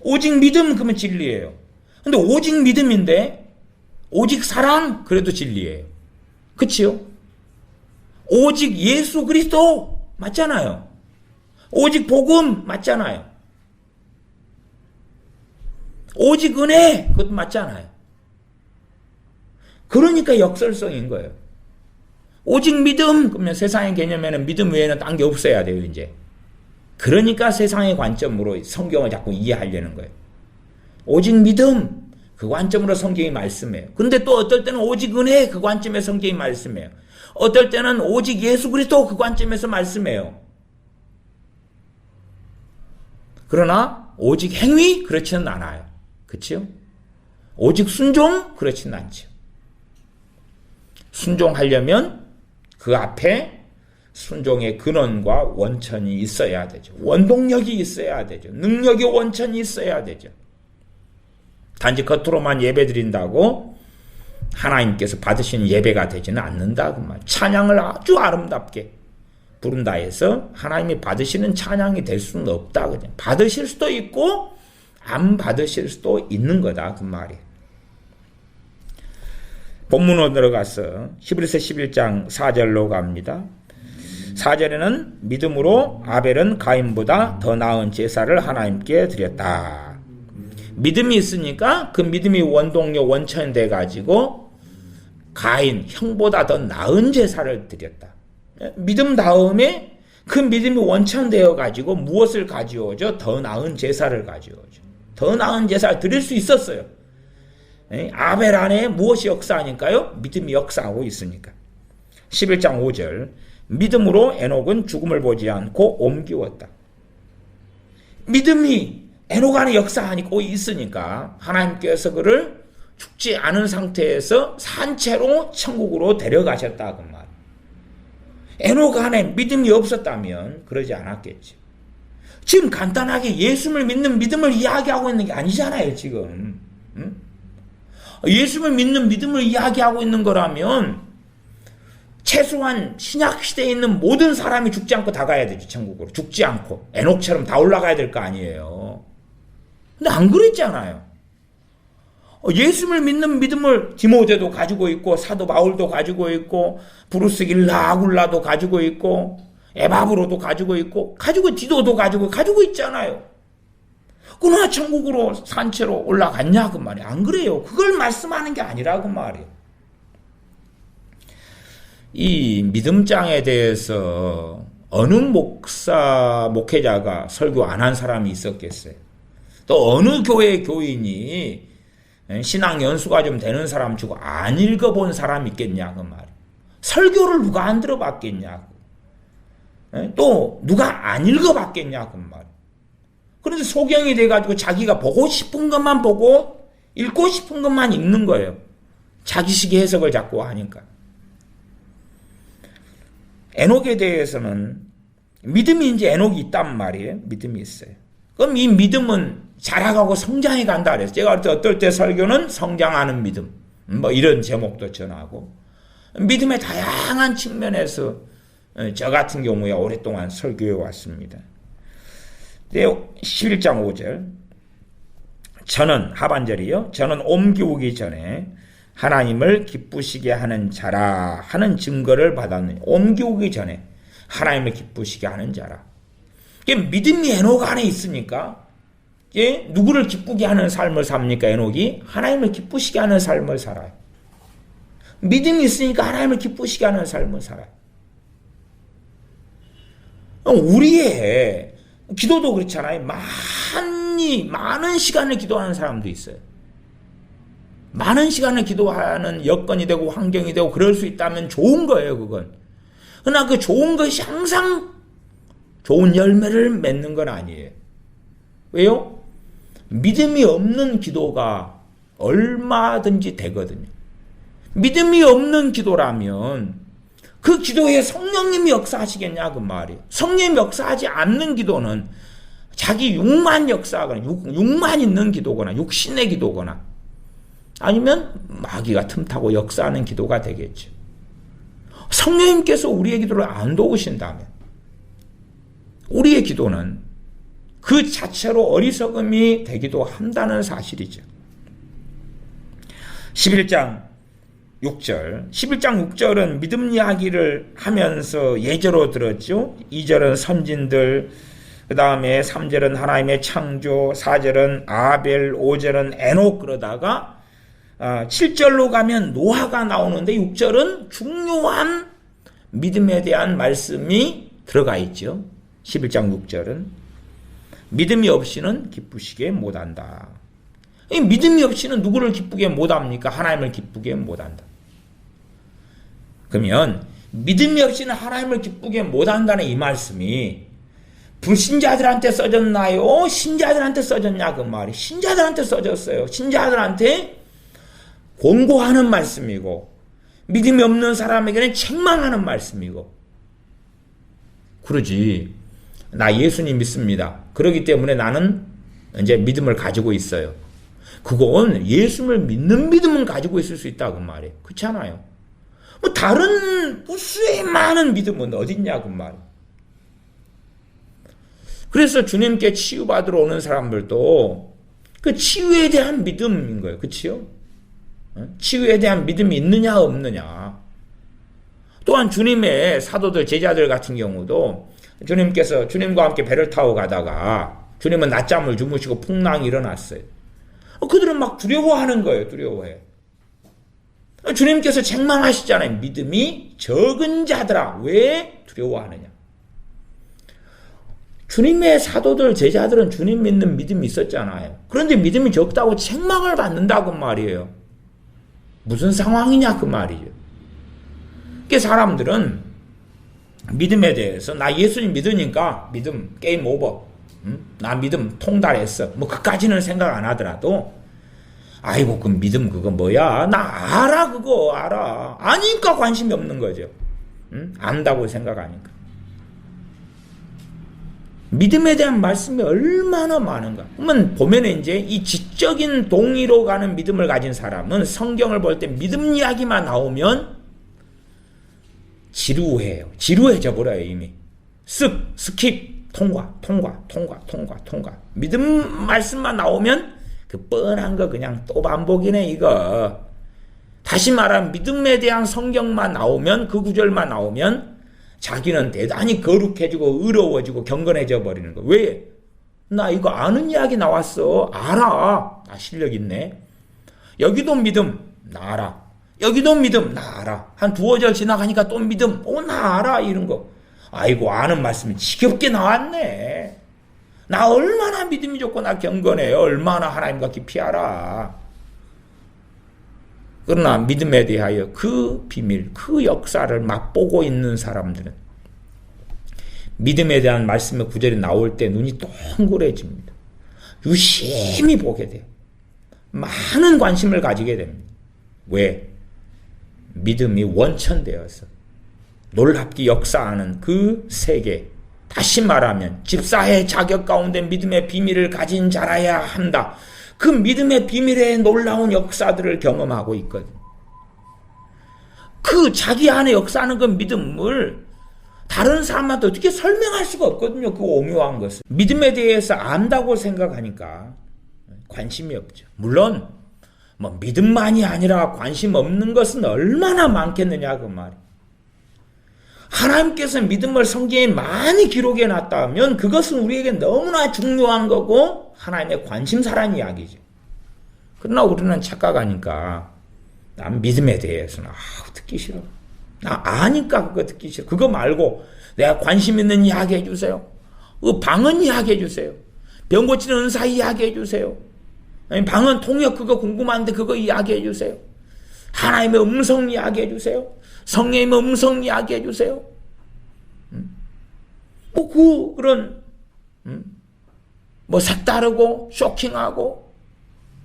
Speaker 1: 오직 믿음 그러면 진리예요. 근데 오직 믿음인데 오직 사랑 그래도 진리예요. 그치요? 오직 예수 그리스도 맞잖아요. 오직 복음 맞잖아요. 오직 은혜 그것도 맞잖아요. 그러니까 역설성인 거예요. 오직 믿음 그러면 세상의 개념에는 믿음 외에는 딴 게 없어야 돼요. 이제. 그러니까 세상의 관점으로 성경을 자꾸 이해하려는 거예요. 오직 믿음 그 관점으로 성경이 말씀해요. 근데 또 어떨 때는 오직 은혜 그 관점에서 성경이 말씀해요. 어떨 때는 오직 예수 그리스도 그 관점에서 말씀해요. 그러나 오직 행위 그렇지는 않아요. 그렇죠? 오직 순종 그렇지는 않죠. 순종하려면 그 앞에 순종의 근원과 원천이 있어야 되죠. 원동력이 있어야 되죠. 능력의 원천이 있어야 되죠. 단지 겉으로만 예배 드린다고 하나님께서 받으시는 예배가 되지는 않는다. 그 말. 찬양을 아주 아름답게 부른다 해서 하나님이 받으시는 찬양이 될 수는 없다. 그냥. 받으실 수도 있고 안 받으실 수도 있는 거다. 그 말이에요. 본문으로 들어가서 히브리서 11장 4절로 갑니다. 4절에는 믿음으로 아벨은 가인보다 더 나은 제사를 하나님께 드렸다. 믿음이 있으니까 그 믿음이 원동력 원천이 돼가지고 가인 형보다 더 나은 제사를 드렸다. 믿음 다음에 그 믿음이 원천되어 가지고 무엇을 가져오죠? 더 나은 제사를 가져오죠. 더 나은 제사를 드릴 수 있었어요. 아벨 안에 무엇이 역사하니까요? 믿음이 역사하고 있으니까. 11장 5절 믿음으로 에녹은 죽음을 보지 않고 옮기웠다. 믿음이 에녹 안에 역사하고 있으니까 하나님께서 그를 죽지 않은 상태에서 산채로 천국으로 데려가셨다 그 말. 에녹 안에 믿음이 없었다면 그러지 않았겠지. 지금 간단하게 예수를 믿는 믿음을 이야기하고 있는 게 아니잖아요 지금. 응? 예수를 믿는 믿음을 이야기하고 있는 거라면 최소한 신약시대에 있는 모든 사람이 죽지 않고 다 가야 되죠. 천국으로. 죽지 않고 에녹처럼 다 올라가야 될 거 아니에요. 근데 안 그랬잖아요. 예수를 믿는 믿음을 디모데도 가지고 있고 사도 바울도 가지고 있고 브루스 길라 아굴라도 가지고 있고 에바브로도 가지고 있고 디도도 가지고 있잖아요. 그러나 천국으로 산채로 올라갔냐 그 말이에요. 안 그래요. 그걸 말씀하는 게 아니라 그 말이에요. 이 믿음장에 대해서 어느 목회자가 설교 안 한 사람이 있었겠어요. 또 어느 교회 교인이 신앙 연수가 좀 되는 사람 치고 안 읽어본 사람 있겠냐 그 말이에요. 설교를 누가 안 들어봤겠냐고. 또 누가 안 읽어봤겠냐 그 말이에요. 그런데 소경이 돼가지고 자기가 보고 싶은 것만 보고 읽고 싶은 것만 읽는 거예요. 자기식의 해석을 자꾸 하니까. 에녹에 대해서는 믿음이 이제 에녹이 있단 말이에요. 믿음이 있어요. 그럼 이 믿음은 자라가고 성장해 간다 그랬어요. 제가 어떨 때 설교는 성장하는 믿음, 뭐 이런 제목도 전하고, 믿음의 다양한 측면에서 저 같은 경우에 오랫동안 설교해 왔습니다. 11장 5절. 저는, 하반절이요. 저는 옮기우기 전에 하나님을 기쁘시게 하는 자라 하는 증거를 받았느니, 옮기우기 전에 하나님을 기쁘시게 하는 자라. 믿음이 에녹 안에 있으니까 누구를 기쁘게 하는 삶을 삽니까? 에녹이 하나님을 기쁘시게 하는 삶을 살아요. 믿음이 있으니까 하나님을 기쁘시게 하는 삶을 살아요. 우리의 기도도 그렇잖아요. 많은 시간을 기도하는 사람도 있어요. 많은 시간을 기도하는 여건이 되고 환경이 되고 그럴 수 있다면 좋은 거예요, 그건. 그러나 그 좋은 것이 항상 좋은 열매를 맺는 건 아니에요. 왜요? 믿음이 없는 기도가 얼마든지 되거든요. 믿음이 없는 기도라면 그 기도에 성령님이 역사하시겠냐 그 말이에요. 성령님이 역사하지 않는 기도는 자기 육만 역사하거나 육만 있는 기도거나 육신의 기도거나 아니면 마귀가 틈타고 역사하는 기도가 되겠죠. 성령님께서 우리의 기도를 안 도우신다면 우리의 기도는 그 자체로 어리석음이 되기도 한다는 사실이죠. 11장 6절은 믿음 이야기를 하면서 예절로 들었죠. 2절은 선진들, 그 다음에 3절은 하나님의 창조, 4절은 아벨, 5절은 에녹, 그러다가 7절로 가면 노아가 나오는데 6절은 중요한 믿음에 대한 말씀이 들어가 있죠. 11장 6절은 믿음이 없이는 기쁘시게 못한다. 믿음이 없이는 누구를 기쁘게 못합니까? 하나님을 기쁘게 못한다. 그러면 믿음이 없이는 하나님을 기쁘게 못한다는 이 말씀이 불신자들한테 써졌나요? 신자들한테 써졌냐 그 말이. 신자들한테 써졌어요. 신자들한테 권고하는 말씀이고 믿음이 없는 사람에게는 책망하는 말씀이고. 그러지. 나 예수님 믿습니다. 그렇기 때문에 나는 이제 믿음을 가지고 있어요. 그건 예수를 믿는 믿음은 가지고 있을 수 있다 그 말이에요. 그렇잖아요. 뭐 다른 무수히 많은 믿음은 어딨냐 그 말이에요. 그래서 주님께 치유받으러 오는 사람들도 그 치유에 대한 믿음인 거예요. 그치요? 치유에 대한 믿음이 있느냐 없느냐. 또한 주님의 사도들 제자들 같은 경우도 주님께서 주님과 함께 배를 타고 가다가 주님은 낮잠을 주무시고 풍랑이 일어났어요. 그들은 막 두려워하는 거예요. 두려워해. 주님께서 책망하시잖아요. 믿음이 적은 자들아 왜 두려워하느냐. 주님의 사도들 제자들은 주님 믿는 믿음이 있었잖아요. 그런데 믿음이 적다고 책망을 받는다고 말이에요. 무슨 상황이냐 그 말이죠. 그 사람들은 믿음에 대해서 나 예수님 믿으니까 믿음 게임 오버. 나 믿음 통달했어. 뭐 그까지는 생각 안 하더라도 아이고 그 믿음 그거 뭐야? 나 알아 그거 알아. 아니까 관심이 없는 거죠. 안다고 생각하니까. 믿음에 대한 말씀이 얼마나 많은가. 그러면 보면 이제 이 지적인 동의로 가는 믿음을 가진 사람은 성경을 볼 때 믿음 이야기만 나오면 지루해요. 지루해져 버려요 이미. 스킵 통과. 믿음 말씀만 나오면 그 뻔한 거 그냥 또 반복이네 이거. 다시 말하면 믿음에 대한 성경만 나오면 그 구절만 나오면 자기는 대단히 거룩해지고 의로워지고 경건해져 버리는 거. 왜? 나 이거 아는 이야기 나왔어. 알아. 나 실력 있네. 여기도 믿음. 나 알아. 여기도 믿음. 나 알아. 한 두어 절 지나가니까 또 믿음. 나 알아. 이런 거. 아이고 아는 말씀이 지겹게 나왔네. 나 얼마나 믿음이 좋고 나 경건해요. 얼마나 하나님과 깊이 알아. 그러나 믿음에 대하여 그 비밀, 그 역사를 맛보고 있는 사람들은 믿음에 대한 말씀의 구절이 나올 때 눈이 동그래집니다. 유심히 보게 돼요. 많은 관심을 가지게 됩니다. 왜? 믿음이 원천되어서 놀랍게 역사하는 그 세계, 다시 말하면 집사의 자격 가운데 믿음의 비밀을 가진 자라야 한다. 그 믿음의 비밀의 놀라운 역사들을 경험하고 있거든. 그 자기 안에 역사하는 그 믿음을 다른 사람한테 어떻게 설명할 수가 없거든요. 그 오묘한 것을. 믿음에 대해서 안다고 생각하니까 관심이 없죠. 물론 뭐 믿음만이 아니라 관심 없는 것은 얼마나 많겠느냐 그 말이에요. 하나님께서 믿음을 성경에 많이 기록해 놨다면 그것은 우리에게 너무나 중요한 거고 하나님의 관심사라는 이야기죠. 그러나 우리는 착각하니까 난 믿음에 대해서는 듣기 싫어. 나 아니까 그거 듣기 싫어. 그거 말고 내가 관심 있는 이야기 해주세요. 그 방언 이야기 해주세요. 병 고치는 은사 이야기 해주세요. 아니, 방언 통역 그거 궁금한데 그거 이야기 해주세요. 하나님의 음성 이야기 해주세요. 성령님의 음성 이야기 해주세요. 그런 색다르고 쇼킹하고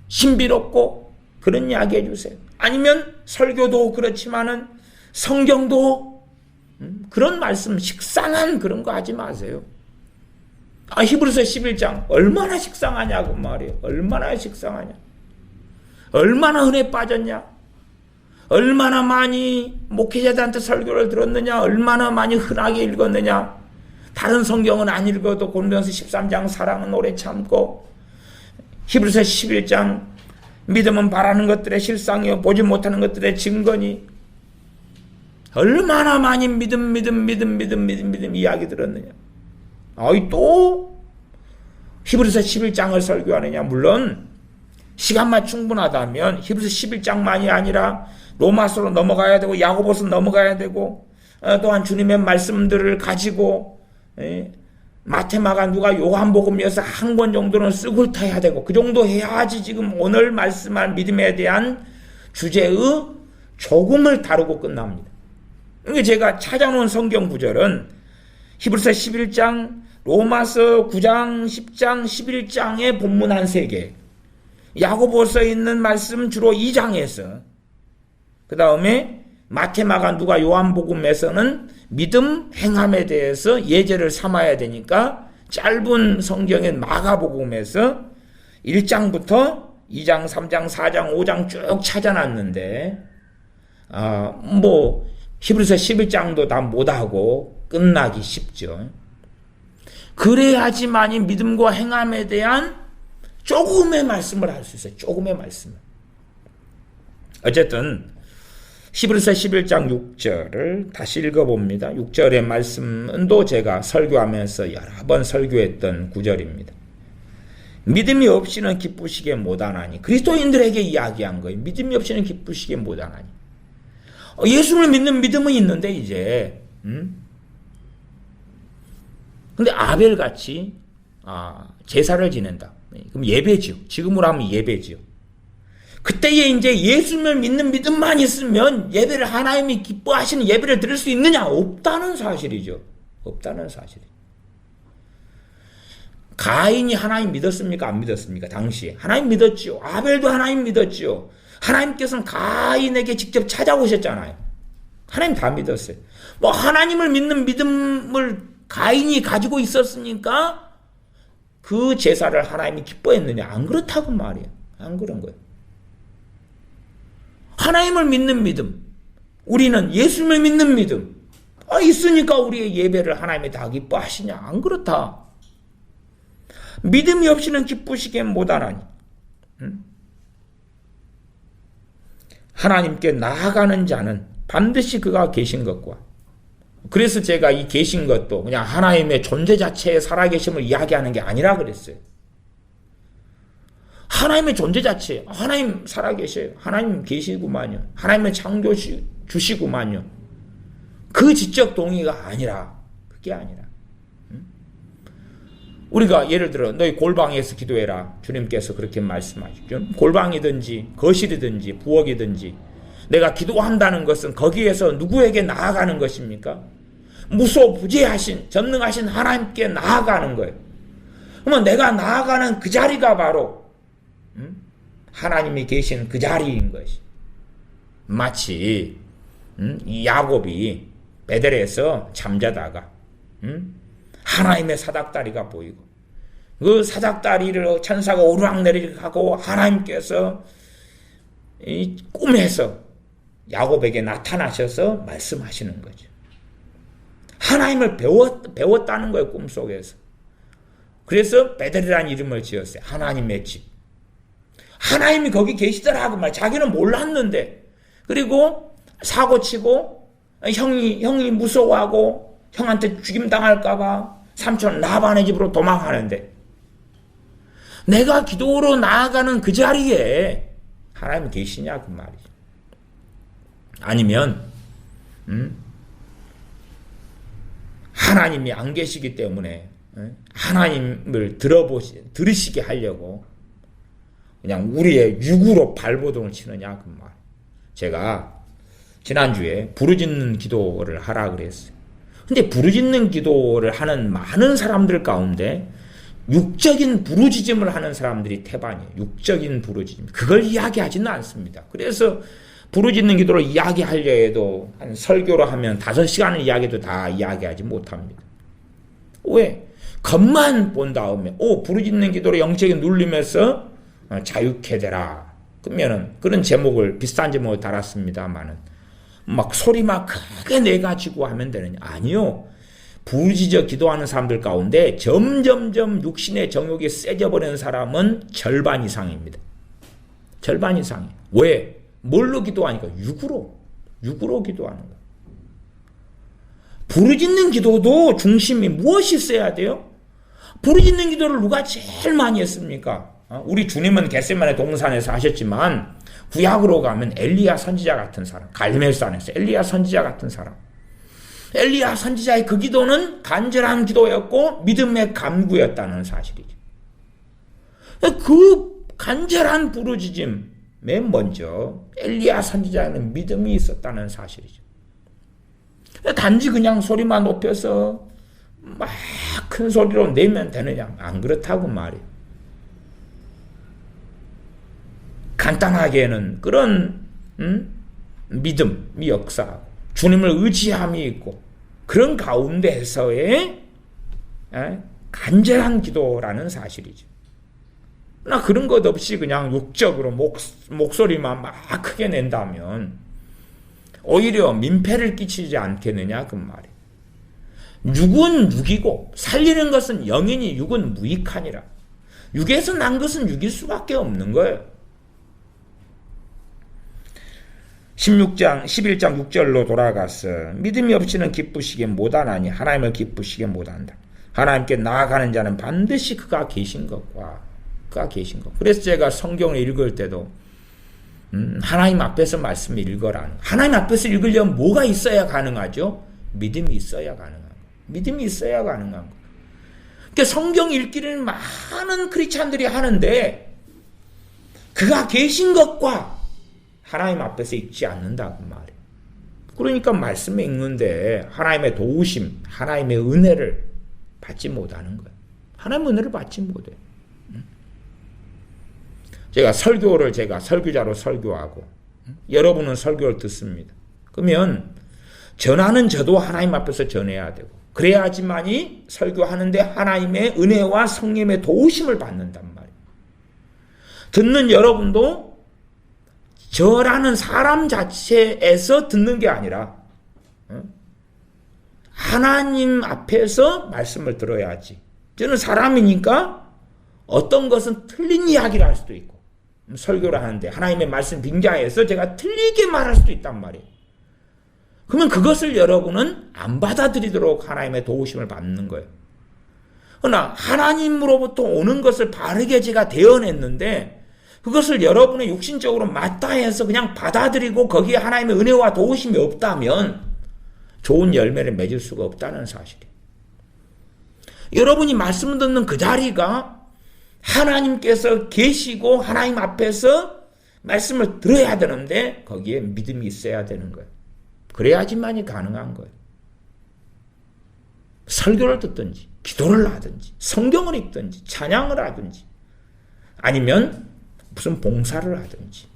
Speaker 1: 신비롭고 그런 이야기 해주세요. 아니면 설교도 그렇지만은 성경도 그런 말씀 식상한 그런 거 하지 마세요. 히브리서 11장 얼마나 식상하냐고 말이에요. 얼마나 식상하냐. 얼마나 흔해 빠졌냐. 얼마나 많이 목회자들한테 설교를 들었느냐. 얼마나 많이 흔하게 읽었느냐. 다른 성경은 안 읽어도 고린도전서 13장 사랑은 오래 참고, 히브리서 11장 믿음은 바라는 것들의 실상이요 보지 못하는 것들의 증거니. 얼마나 많이 믿음 이야기 들었느냐. 또 히브리서 11장을 설교하느냐. 물론 시간만 충분하다면 히브리서 11장만이 아니라 로마서로 넘어가야 되고 야고보서 넘어가야 되고, 또한 주님의 말씀들을 가지고 마태마가 누가 요한복음이어서 한 권 정도는 쓰고 훑어야 되고, 그 정도 해야지 지금 오늘 말씀한 믿음에 대한 주제의 조금을 다루고 끝납니다. 그러니까 제가 찾아놓은 성경 구절은 히브리서 11장, 로마서 9장, 10장, 11장의 본문 한 3개, 야고보서에 있는 말씀 주로 2장에서, 그 다음에 마태마가 누가 요한복음에서는 믿음 행함에 대해서 예제를 삼아야 되니까 짧은 성경인 마가복음에서 1장부터 2장, 3장, 4장, 5장 쭉 찾아놨는데 히브리서 11장도 다 못하고 끝나기 쉽죠. 그래야지만이 믿음과 행함에 대한 조금의 말씀을 할 수 있어요. 조금의 말씀을. 어쨌든 히브리서 11장 6절을 다시 읽어봅니다. 6절의 말씀은 또 제가 설교하면서 여러 번 설교했던 구절입니다. 믿음이 없이는 기쁘시게 못하나니. 그리스도인들에게 이야기한 거예요. 믿음이 없이는 기쁘시게 못하나니. 예수를 믿는 믿음은 있는데 이제 근데 아벨같이 제사를 지낸다. 그럼 예배지요. 지금으로 하면 예배지요. 그때에 이제 예수를 믿는 믿음만 있으면 예배를 하나님이 기뻐하시는 예배를 드릴 수 있느냐? 없다는 사실이죠. 없다는 사실. 가인이 하나님 믿었습니까? 안 믿었습니까? 당시에. 하나님 믿었지요. 아벨도 하나님 믿었지요. 하나님께서는 가인에게 직접 찾아오셨잖아요. 하나님 다 믿었어요. 하나님을 믿는 믿음을 가인이 가지고 있었으니까 그 제사를 하나님이 기뻐했느냐? 안 그렇다고 말이에요. 안 그런 거예요. 하나님을 믿는 믿음, 우리는 예수님을 믿는 믿음 있으니까 우리의 예배를 하나님이 다 기뻐하시냐? 안 그렇다. 믿음이 없이는 기쁘시게 못하나니. 하나님께 나아가는 자는 반드시 그가 계신 것과, 그래서 제가 이 계신 것도 그냥 하나님의 존재 자체의 살아계심을 이야기하는 게 아니라 그랬어요. 하나님의 존재 자체, 하나님 살아계셔요. 하나님 계시구만요. 하나님의 창조 주시구만요. 그 지적 동의가 아니라, 그게 아니라. 우리가 예를 들어 너희 골방에서 기도해라. 주님께서 그렇게 말씀하시죠. 골방이든지 거실이든지 부엌이든지 내가 기도한다는 것은 거기에서 누구에게 나아가는 것입니까? 무소부재하신 전능하신 하나님께 나아가는 거예요. 그러면 내가 나아가는 그 자리가 바로 하나님이 계신 그 자리인 것이. 마치 이 야곱이 베델에서 잠자다가 하나님의 사닥다리가 보이고 그 사닥다리를 천사가 오르락내리락하고 하나님께서 이 꿈에서 야곱에게 나타나셔서 말씀하시는 거죠. 하나님을 배웠다는 거예요, 꿈속에서. 그래서 베델이라는 이름을 지었어요. 하나님의 집. 하나님이 거기 계시더라고 말. 자기는 몰랐는데. 그리고 사고치고 형이 무서워하고 형한테 죽임당할까봐 삼촌 라반의 집으로 도망하는데 내가 기도로 나아가는 그 자리에 하나님이 계시냐 그 말이죠. 아니면 하나님이 안 계시기 때문에 하나님을 들으시게 하려고 그냥 우리의 육으로 발버둥을 치느냐 그 말. 제가 지난주에 부르짖는 기도를 하라 그랬어요. 근데 부르짖는 기도를 하는 많은 사람들 가운데 육적인 부르짖음을 하는 사람들이 태반이에요. 육적인 부르짖음. 그걸 이야기하지는 않습니다. 그래서 부르짖는 기도를 이야기하려 해도 한 설교로 하면 5시간을 이야기해도 다 이야기하지 못합니다. 왜? 겉만 본 다음에 부르짖는 기도로 영적인 눌림에서 자유케 되라. 그러면은 그런 제목을 비싼 제목을 달았습니다만은 막 소리만 크게 내가지고 하면 되느냐? 아니요. 부르짖어 기도하는 사람들 가운데 점점점 육신의 정욕이 세져버리는 사람은 절반 이상입니다. 절반 이상이에요. 왜? 뭘로 기도하니까? 육으로 기도하는 거예요. 부르짖는 기도도 중심이 무엇이 있어야 돼요? 부르짖는 기도를 누가 제일 많이 했습니까? 우리 주님은 겟세마네 동산에서 하셨지만 구약으로 가면 엘리야 선지자 같은 사람, 갈멜산에서 엘리야 선지자 같은 사람. 엘리야 선지자의 그 기도는 간절한 기도였고 믿음의 간구였다는 사실이죠. 그 간절한 부르짖음, 맨 먼저 엘리야 선지자는 믿음이 있었다는 사실이죠. 단지 그냥 소리만 높여서 막 큰 소리로 내면 되느냐? 안 그렇다고 말이에요. 간단하게는 그런 믿음이 역사하고 주님을 의지함이 있고 그런 가운데에서의 간절한 기도라는 사실이죠. 나 그런 것 없이 그냥 육적으로 목소리만 막 크게 낸다면 오히려 민폐를 끼치지 않겠느냐 그 말이에요. 육은 육이고 살리는 것은 영이니 육은 무익하니라. 육에서 난 것은 육일 수밖에 없는 거예요. 11장 6절로 돌아가서 믿음이 없이는 기쁘시게 못하나니 하나님을 기쁘시게 못한다. 하나님께 나아가는 자는 반드시 그가 계신 것과 그래서 제가 성경을 읽을 때도 하나님 앞에서 말씀을 읽어라는, 하나님 앞에서 읽으려면 뭐가 있어야 가능하죠? 믿음이 있어야 가능한 거. 믿음이 있어야 가능한 거. 그러니까 성경 읽기를 많은 크리스찬들이 하는데 그가 계신 것과 하나님 앞에서 읽지 않는다고 말이에요. 그러니까 말씀을 읽는데 하나님의 도우심, 하나님의 은혜를 받지 못하는 거예요. 하나님의 은혜를 받지 못해요. 제가 설교자로 설교하고 여러분은 설교를 듣습니다. 그러면 전하는 저도 하나님 앞에서 전해야 되고 그래야지만이 설교하는데 하나님의 은혜와 성령의 도우심을 받는단 말이에요. 듣는 여러분도 저라는 사람 자체에서 듣는 게 아니라 하나님 앞에서 말씀을 들어야지. 저는 사람이니까 어떤 것은 틀린 이야기를 할 수도 있고 설교를 하는데 하나님의 말씀 빙자해서 제가 틀리게 말할 수도 있단 말이에요. 그러면 그것을 여러분은 안 받아들이도록 하나님의 도우심을 받는 거예요. 그러나 하나님으로부터 오는 것을 바르게 제가 대언했는데 그것을 여러분의 육신적으로 맞다 해서 그냥 받아들이고 거기에 하나님의 은혜와 도우심이 없다면 좋은 열매를 맺을 수가 없다는 사실이에요. 여러분이 말씀을 듣는 그 자리가 하나님께서 계시고 하나님 앞에서 말씀을 들어야 되는데 거기에 믿음이 있어야 되는 거예요. 그래야지만이 가능한 거예요. 설교를 듣든지 기도를 하든지 성경을 읽든지 찬양을 하든지 아니면 무슨 봉사를 하든지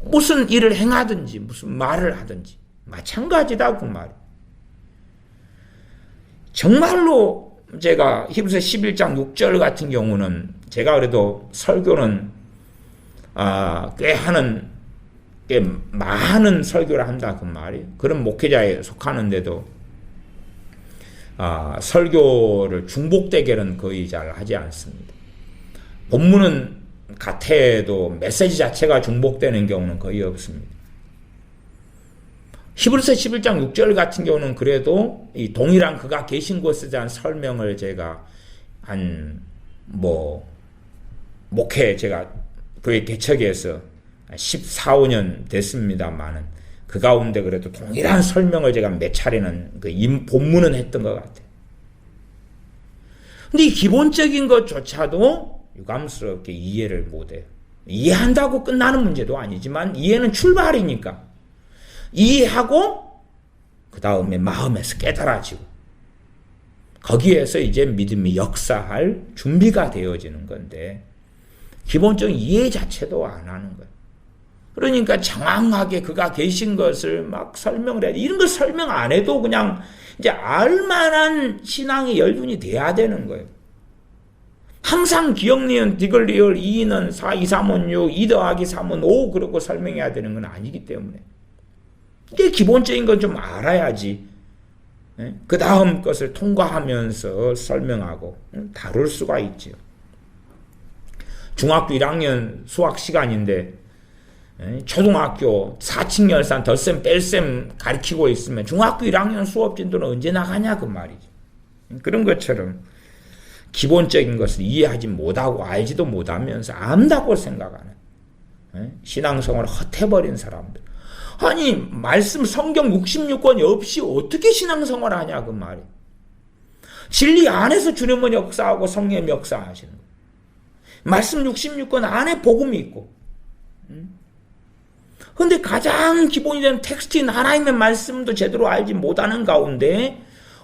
Speaker 1: 무슨 일을 행하든지 무슨 말을 하든지 마찬가지다 그 말이에요. 정말로 제가 히브리서 11장 6절 같은 경우는 제가 그래도 설교는 꽤 많은 설교를 한다 그 말이에요. 그런 목회자에 속하는데도 설교를 중복되게는 거의 잘 하지 않습니다. 본문은 같아도 메시지 자체가 중복되는 경우는 거의 없습니다. 히브리서 11장 6절 같은 경우는 그래도 이 동일한 그가 계신 곳에 대한 설명을 제가 목회 제가 그의 개척에서 14, 5년 됐습니다만은 그 가운데 그래도 동일한 설명을 제가 몇 차례는 본문은 했던 것 같아요. 근데 이 기본적인 것조차도 유감스럽게 이해를 못해요. 이해한다고 끝나는 문제도 아니지만 이해는 출발이니까 이해하고 그 다음에 마음에서 깨달아지고 거기에서 이제 믿음이 역사할 준비가 되어지는 건데 기본적인 이해 자체도 안 하는 거예요. 그러니까 장황하게 그가 계신 것을 막 설명을 해야 돼. 이런 걸 설명 안 해도 그냥 이제 알만한 신앙의 연륜이 돼야 되는 거예요. 항상 기억, 니은, 디귿, 리을, 2는 4, 2, 3은 6, 2 더하기 3은 5 그러고 설명해야 되는 건 아니기 때문에 이게 기본적인 건 좀 알아야지 그 다음 것을 통과하면서 설명하고 다룰 수가 있죠. 중학교 1학년 수학 시간인데 초등학교 4층 열산 덧셈 뺄셈 가르치고 있으면 중학교 1학년 수업 진도는 언제 나가냐 그 말이죠. 그런 것처럼 기본적인 것을 이해하지 못하고 알지도 못하면서 안다고 생각하는 신앙생활을 헛해버린 사람들. 아니 말씀 성경 66권이 없이 어떻게 신앙생활을 하냐 그 말이에요. 진리 안에서 주님은 역사하고 성령이 역사하시는 거예요. 말씀 66권 안에 복음이 있고 그런데 가장 기본이 되는 텍스트인 하나님의 말씀도 제대로 알지 못하는 가운데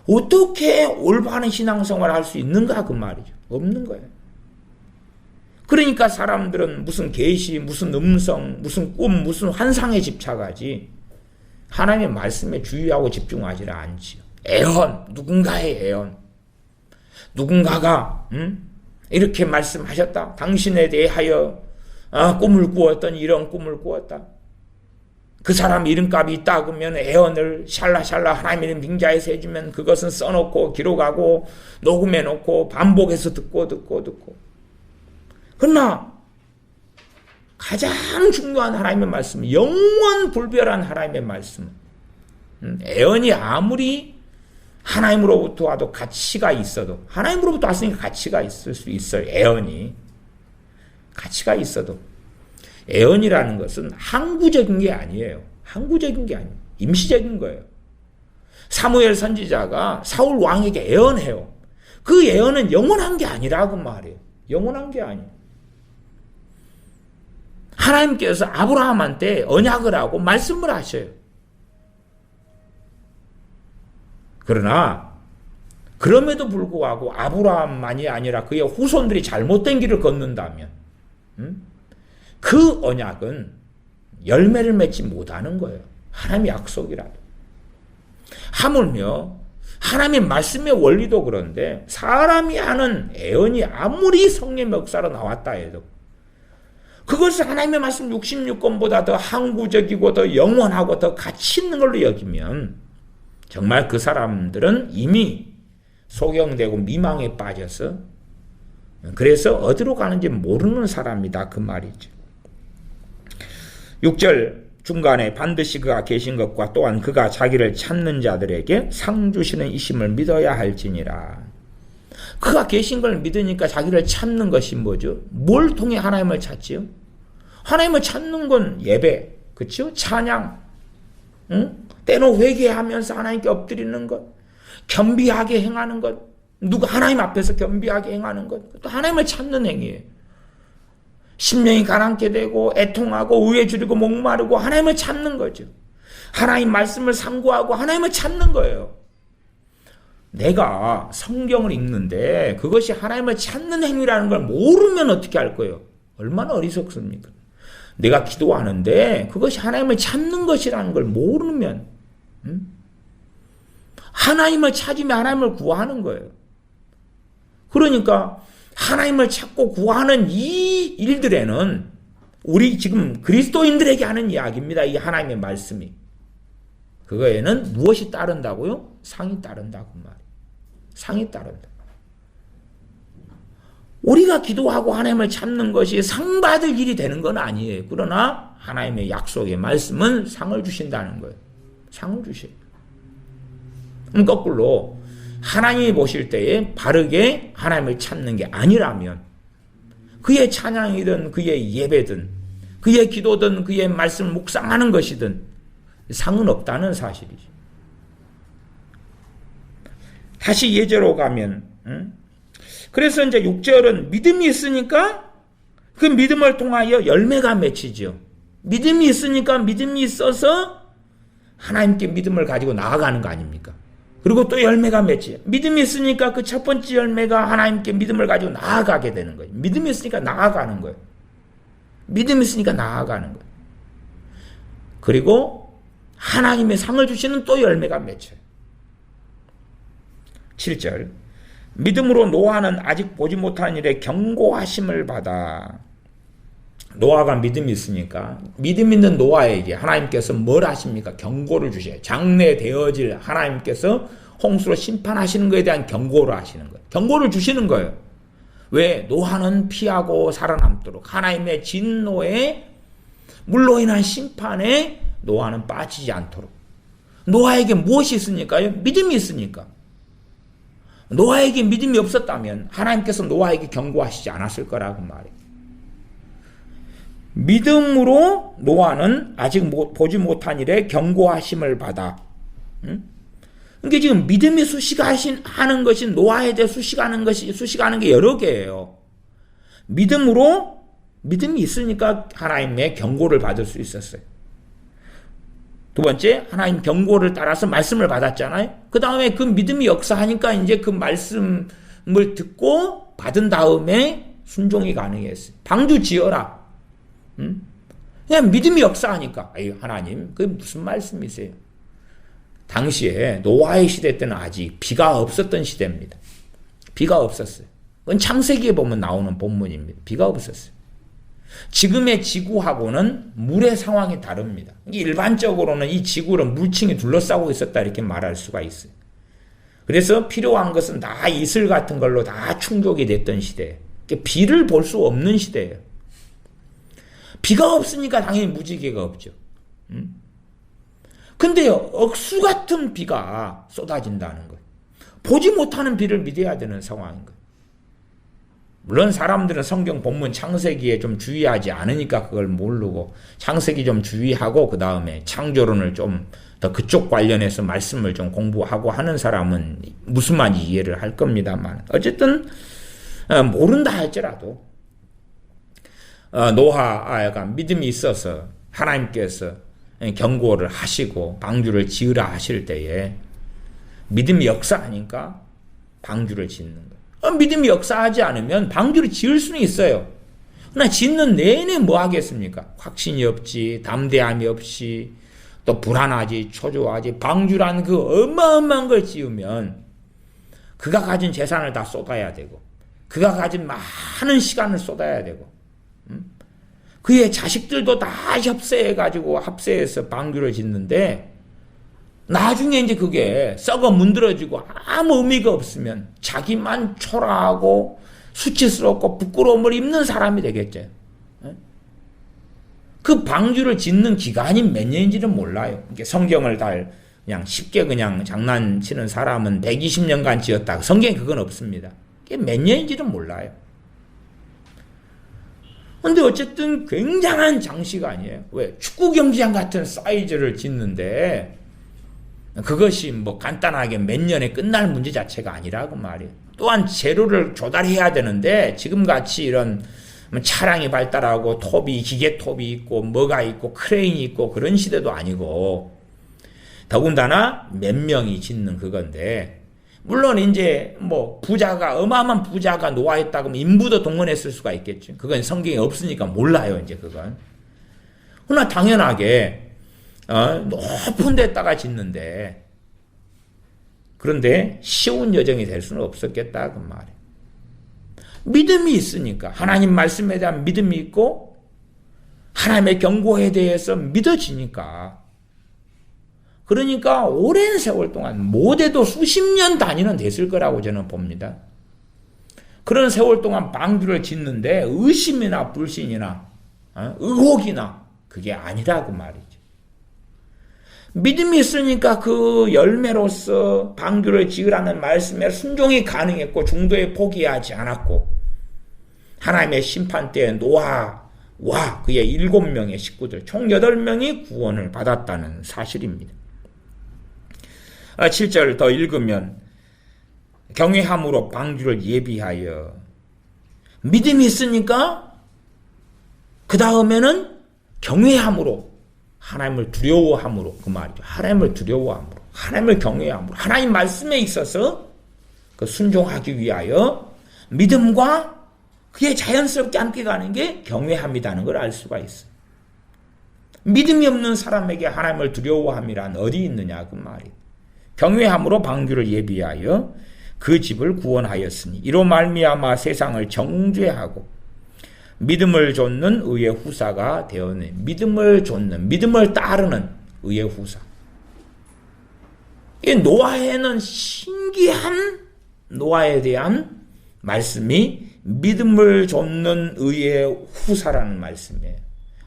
Speaker 1: 어떻게 올바른 신앙생활을 할 수 있는가 그 말이죠. 없는 거예요. 그러니까 사람들은 무슨 계시, 무슨 음성, 무슨 꿈, 무슨 환상에 집착하지 하나님의 말씀에 주의하고 집중하지 않지요. 애언, 누군가의 애언. 누군가가 이렇게 말씀하셨다. 당신에 대하여 꿈을 꾸었더니 이런 꿈을 꾸었다. 그 사람 이름값이 있다 그러면 애언을 샬라샬라 하나님의 이름 빙자해서 해주면 그것은 써놓고 기록하고 녹음해놓고 반복해서 듣고 그러나 가장 중요한 하나님의 말씀, 영원 불변한 하나님의 말씀, 애언이 아무리 하나님으로부터 와도 가치가 있어도 하나님으로부터 왔으니까 가치가 있을 수 있어요. 애언이 가치가 있어도 애언이라는 것은 항구적인 게 아니에요. 항구적인 게 아니에요. 임시적인 거예요. 사무엘 선지자가 사울 왕에게 애언해요. 그 애언은 영원한 게 아니라고 말해요. 영원한 게 아니에요. 하나님께서 아브라함한테 언약을 하고 말씀을 하셔요. 그러나 그럼에도 불구하고 아브라함만이 아니라 그의 후손들이 잘못된 길을 걷는다면 그 언약은 열매를 맺지 못하는 거예요. 하나님의 약속이라도. 하물며 하나님의 말씀의 원리도 그런데 사람이 하는 애언이 아무리 성령의 역사로 나왔다 해도 그것을 하나님의 말씀 66권보다 더 항구적이고 더 영원하고 더 가치 있는 걸로 여기면 정말 그 사람들은 이미 소경되고 미망에 빠져서 그래서 어디로 가는지 모르는 사람이다 그 말이죠. 6절 중간에 반드시 그가 계신 것과 또한 그가 자기를 찾는 자들에게 상 주시는 이심을 믿어야 할지니라. 그가 계신 걸 믿으니까 자기를 찾는 것이 뭐죠? 뭘 통해 하나님을 찾지요? 하나님을 찾는 건 예배, 그렇죠? 찬양, 때로 회개하면서 하나님께 엎드리는 것, 겸비하게 행하는 것, 누가 하나님 앞에서 겸비하게 행하는 것, 또 하나님을 찾는 행위예요. 심령이 가난케 되고 애통하고 의에 줄이고 목마르고 하나님을 찾는 거죠. 하나님 말씀을 상고하고 하나님을 찾는 거예요. 내가 성경을 읽는데 그것이 하나님을 찾는 행위라는 걸 모르면 어떻게 할 거예요? 얼마나 어리석습니까? 내가 기도하는데 그것이 하나님을 찾는 것이라는 걸 모르면 하나님을 찾으며 하나님을 구하는 거예요. 그러니까 하나님을 찾고 구하는 이 일들에는 우리 지금 그리스도인들에게 하는 이야기입니다. 이 하나님의 말씀이. 그거에는 무엇이 따른다고요? 상이 따른다고 말이에요. 상이 따른다. 우리가 기도하고 하나님을 찾는 것이 상 받을 일이 되는 건 아니에요. 그러나 하나님의 약속의 말씀은 상을 주신다는 거예요. 상을 주셔요. 그럼 거꾸로 하나님이 보실 때에 바르게 하나님을 찾는 게 아니라면 그의 찬양이든 그의 예배든 그의 기도든 그의 말씀을 묵상하는 것이든 상은 없다는 사실이죠. 다시 예제로 가면 그래서 이제 6절은 믿음이 있으니까 그 믿음을 통하여 열매가 맺히죠. 믿음이 있으니까 믿음이 있어서 하나님께 믿음을 가지고 나아가는 거 아닙니까? 그리고 또 열매가 맺지. 믿음이 있으니까 그 첫 번째 열매가 하나님께 믿음을 가지고 나아가게 되는 거예요. 믿음이 있으니까 나아가는 거예요. 믿음이 있으니까 나아가는 거예요. 그리고 하나님의 상을 주시는 또 열매가 맺혀요. 7절. 믿음으로 노아는 아직 보지 못한 일에 경고하심을 받아. 노아가 믿음이 있으니까 믿음 있는 노아에게 하나님께서 뭘 하십니까? 경고를 주셔요. 장래되어질 하나님께서 홍수로 심판하시는 것에 대한 경고를 하시는 거예요. 경고를 주시는 거예요. 왜? 노아는 피하고 살아남도록 하나님의 진노에 물로 인한 심판에 노아는 빠지지 않도록. 노아에게 무엇이 있으니까요? 믿음이 있으니까. 노아에게 믿음이 없었다면 하나님께서 노아에게 경고하시지 않았을 거라고 말해요. 믿음으로 노아는 아직 보지 못한 일에 경고하심을 받아. 그러니까 지금 믿음이 수식하는 것이 노아에 대해 수식하는 게 여러 개예요. 믿음이 있으니까 하나님의 경고를 받을 수 있었어요. 두 번째, 하나님 경고를 따라서 말씀을 받았잖아요. 그 다음에 그 믿음이 역사하니까 이제 그 말씀을 듣고 받은 다음에 순종이 가능했어요. 방주 지어라. 그냥 믿음이 역사하니까. 아유, 하나님, 그게 무슨 말씀이세요? 당시에 노아의 시대 때는 아직 비가 없었던 시대입니다. 비가 없었어요. 그건 창세기에 보면 나오는 본문입니다. 비가 없었어요. 지금의 지구하고는 물의 상황이 다릅니다. 일반적으로는 이 지구를 물층이 둘러싸고 있었다 이렇게 말할 수가 있어요. 그래서 필요한 것은 다 이슬 같은 걸로 다 충족이 됐던 시대예요. 비를 볼 수 없는 시대예요. 비가 없으니까 당연히 무지개가 없죠. 근데 억수 같은 비가 쏟아진다는 거예요. 보지 못하는 비를 믿어야 되는 상황인 거예요. 물론 사람들은 성경 본문 창세기에 좀 주의하지 않으니까 그걸 모르고 창세기 좀 주의하고 그 다음에 창조론을 좀 더 그쪽 관련해서 말씀을 좀 공부하고 하는 사람은 무슨 말인지 이해를 할 겁니다만 어쨌든 모른다 할지라도 노아가 믿음이 있어서 하나님께서 경고를 하시고 방주를 지으라 하실 때에 믿음이 역사하니까 방주를 짓는 거예요. 믿음이 역사하지 않으면 방주를 지을 수는 있어요. 그러나 짓는 내내 뭐 하겠습니까? 확신이 없지, 담대함이 없이, 또 불안하지, 초조하지. 방주라는 그 어마어마한 걸 지으면 그가 가진 재산을 다 쏟아야 되고 그가 가진 많은 시간을 쏟아야 되고 그의 자식들도 다 협세해가지고 합세해서 방주를 짓는데 나중에 이제 그게 썩어 문드러지고 아무 의미가 없으면 자기만 초라하고 수치스럽고 부끄러움을 입는 사람이 되겠죠. 그 방주를 짓는 기간이 몇 년인지는 몰라요. 성경을 다 그냥 쉽게 그냥 장난치는 사람은 120년간 지었다. 성경에 그건 없습니다. 그게 몇 년인지는 몰라요. 근데 어쨌든 굉장한 장식 아니에요. 왜? 축구 경기장 같은 사이즈를 짓는데 그것이 뭐 간단하게 몇 년에 끝날 문제 자체가 아니라고 말이에요. 또한 재료를 조달해야 되는데 지금같이 이런 차량이 발달하고 기계톱이 있고 뭐가 있고 크레인이 있고 그런 시대도 아니고 더군다나 몇 명이 짓는 그건데 물론 이제 뭐 어마어마한 부자가 노아했다 그러면 인부도 동원했을 수가 있겠죠. 그건 성경에 없으니까 몰라요, 이제 그건. 그러나 당연하게 높은 데다가 짓는데 그런데 쉬운 여정이 될 수는 없었겠다 그 말이에요. 믿음이 있으니까, 하나님 말씀에 대한 믿음이 있고 하나님의 경고에 대해서 믿어지니까, 그러니까 오랜 세월 동안, 못해도 수십 년 단위는 됐을 거라고 저는 봅니다. 그런 세월 동안 방주를 짓는데 의심이나 불신이나 의혹이나 그게 아니라고 말이죠. 믿음이 있으니까 그 열매로서 방주를 지으라는 말씀에 순종이 가능했고 중도에 포기하지 않았고, 하나님의 심판 때에 노아와 그의 7명의 식구들 총 8명이 구원을 받았다는 사실입니다. 7절 더 읽으면 경외함으로 방주를 예비하여, 믿음이 있으니까 그 다음에는 경외함으로, 하나님을 두려워함으로, 그 말이죠. 하나님을 두려워함으로, 하나님을 경외함으로, 하나님 말씀에 있어서 그 순종하기 위하여 믿음과 그게 자연스럽게 함께 가는 게 경외함이라는 걸 알 수가 있어요. 믿음이 없는 사람에게 하나님을 두려워함이란 어디 있느냐 그 말이에요. 경외함으로 방주를 예비하여 그 집을 구원하였으니 이로 말미암아 세상을 정죄하고 믿음을 좇는 의의 후사가 되었네. 믿음을 좇는, 믿음을 따르는 의의 후사. 이 노아에는 신기한 노아에 대한 말씀이 믿음을 좇는 의의 후사라는 말씀이에요.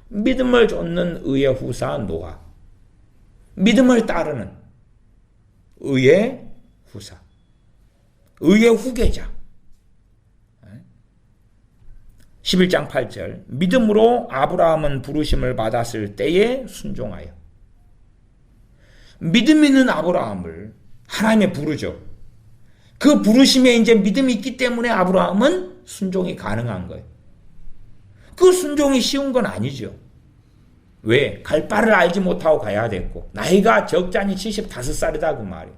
Speaker 1: 믿음을 좇는 의의 후사 노아. 믿음을 따르는 의의 후사. 의의 후계자. 11장 8절 믿음으로 아브라함은 부르심을 받았을 때에 순종하여. 믿음 있는 아브라함을 하나님이 부르죠. 그 부르심에 이제 믿음이 있기 때문에 아브라함은 순종이 가능한 거예요. 그 순종이 쉬운 건 아니죠. 왜? 갈 바를 알지 못하고 가야 됐고, 나이가 적잖이 75살이다 그 말이에요.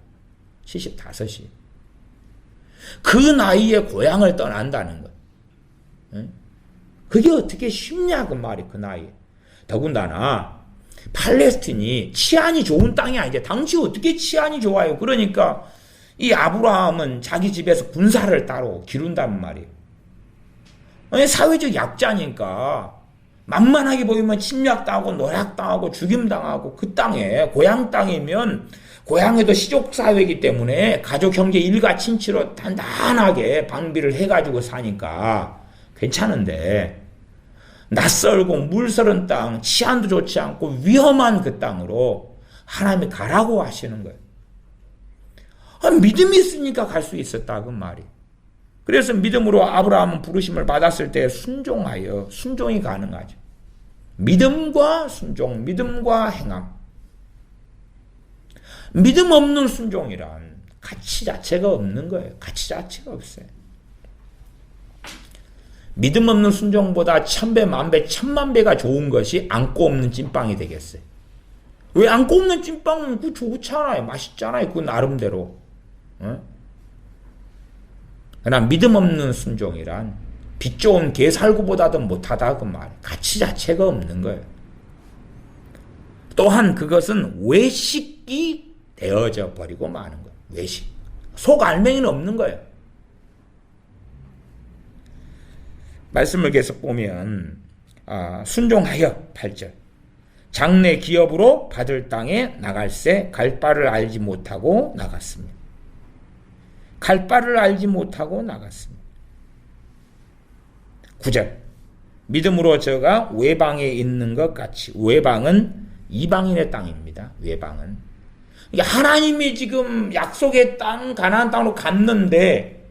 Speaker 1: 75이. 그 나이에 고향을 떠난다는 거예요. 그게 어떻게 쉽냐 그 말이, 그 나이에. 더군다나 팔레스틴이 치안이 좋은 땅이 아니지. 당시 어떻게 치안이 좋아요. 그러니까 이 아브라함은 자기 집에서 군사를 따로 기른단 말이에요. 사회적 약자니까 만만하게 보이면 침략당하고 노략당하고 죽임당하고, 그 땅에 고향 땅이면 고향에도 시족사회이기 때문에 가족 형제 일가 친치로 단단하게 방비를 해가지고 사니까 괜찮은데, 낯설고 물서른 땅, 치안도 좋지 않고 위험한 그 땅으로 하나님이 가라고 하시는 거예요. 믿음이 있으니까 갈 수 있었다 그 말이. 그래서 믿음으로 아브라함은 부르심을 받았을 때 순종하여, 순종이 가능하죠. 믿음과 순종, 믿음과 행함. 믿음 없는 순종이란 가치 자체가 없는 거예요. 가치 자체가 없어요. 믿음 없는 순종보다 1000배, 10,000배, 10,000,000배가 좋은 것이 안고 없는 찐빵이 되겠어요. 왜? 안고 없는 찐빵은 그 좋잖아요. 맛있잖아요. 그 나름대로. 그러나 믿음 없는 순종이란 빛 좋은 게살구보다도 못하다 그 말. 가치 자체가 없는 거예요. 또한 그것은 외식이 되어져 버리고 마는 거예요. 외식. 속 알맹이는 없는 거예요. 말씀을 계속 보면 순종하여 8절 장래 기업으로 받을 땅에 나갈새 갈 바를 알지 못하고 나갔습니다. 갈 바를 알지 못하고 나갔습니다. 9절 믿음으로 저가 외방에 있는 것 같이, 외방은 이방인의 땅입니다. 외방은 하나님이 지금 약속의 땅 가나안 땅으로 갔는데,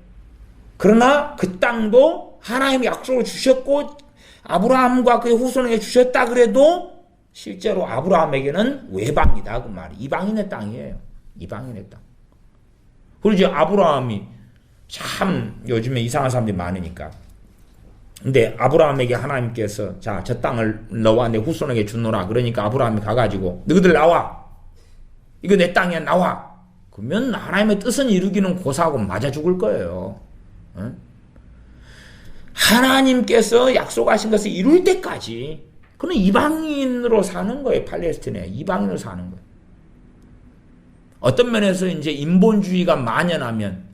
Speaker 1: 그러나 그 땅도 하나님이 약속을 주셨고 아브라함과 그의 후손에게 주셨다 그래도 실제로 아브라함에게는 외방이다 그 말이. 이방인의 땅이에요. 이방인의 땅. 그리고 이제 아브라함이 참 요즘에 이상한 사람들이 많으니까, 근데 아브라함에게 하나님께서 자, 저 땅을 너와 내 후손에게 주노라. 그러니까 아브라함이 가가지고 너희들 나와. 이거 내 땅이야, 나와. 그러면 하나님의 뜻은 이루기는 고사하고 맞아 죽을 거예요. 응? 하나님께서 약속하신 것을 이룰 때까지 그는 이방인으로 사는 거예요. 팔레스틴에 이방인으로 사는 거예요. 어떤 면에서 이제 인본주의가 만연하면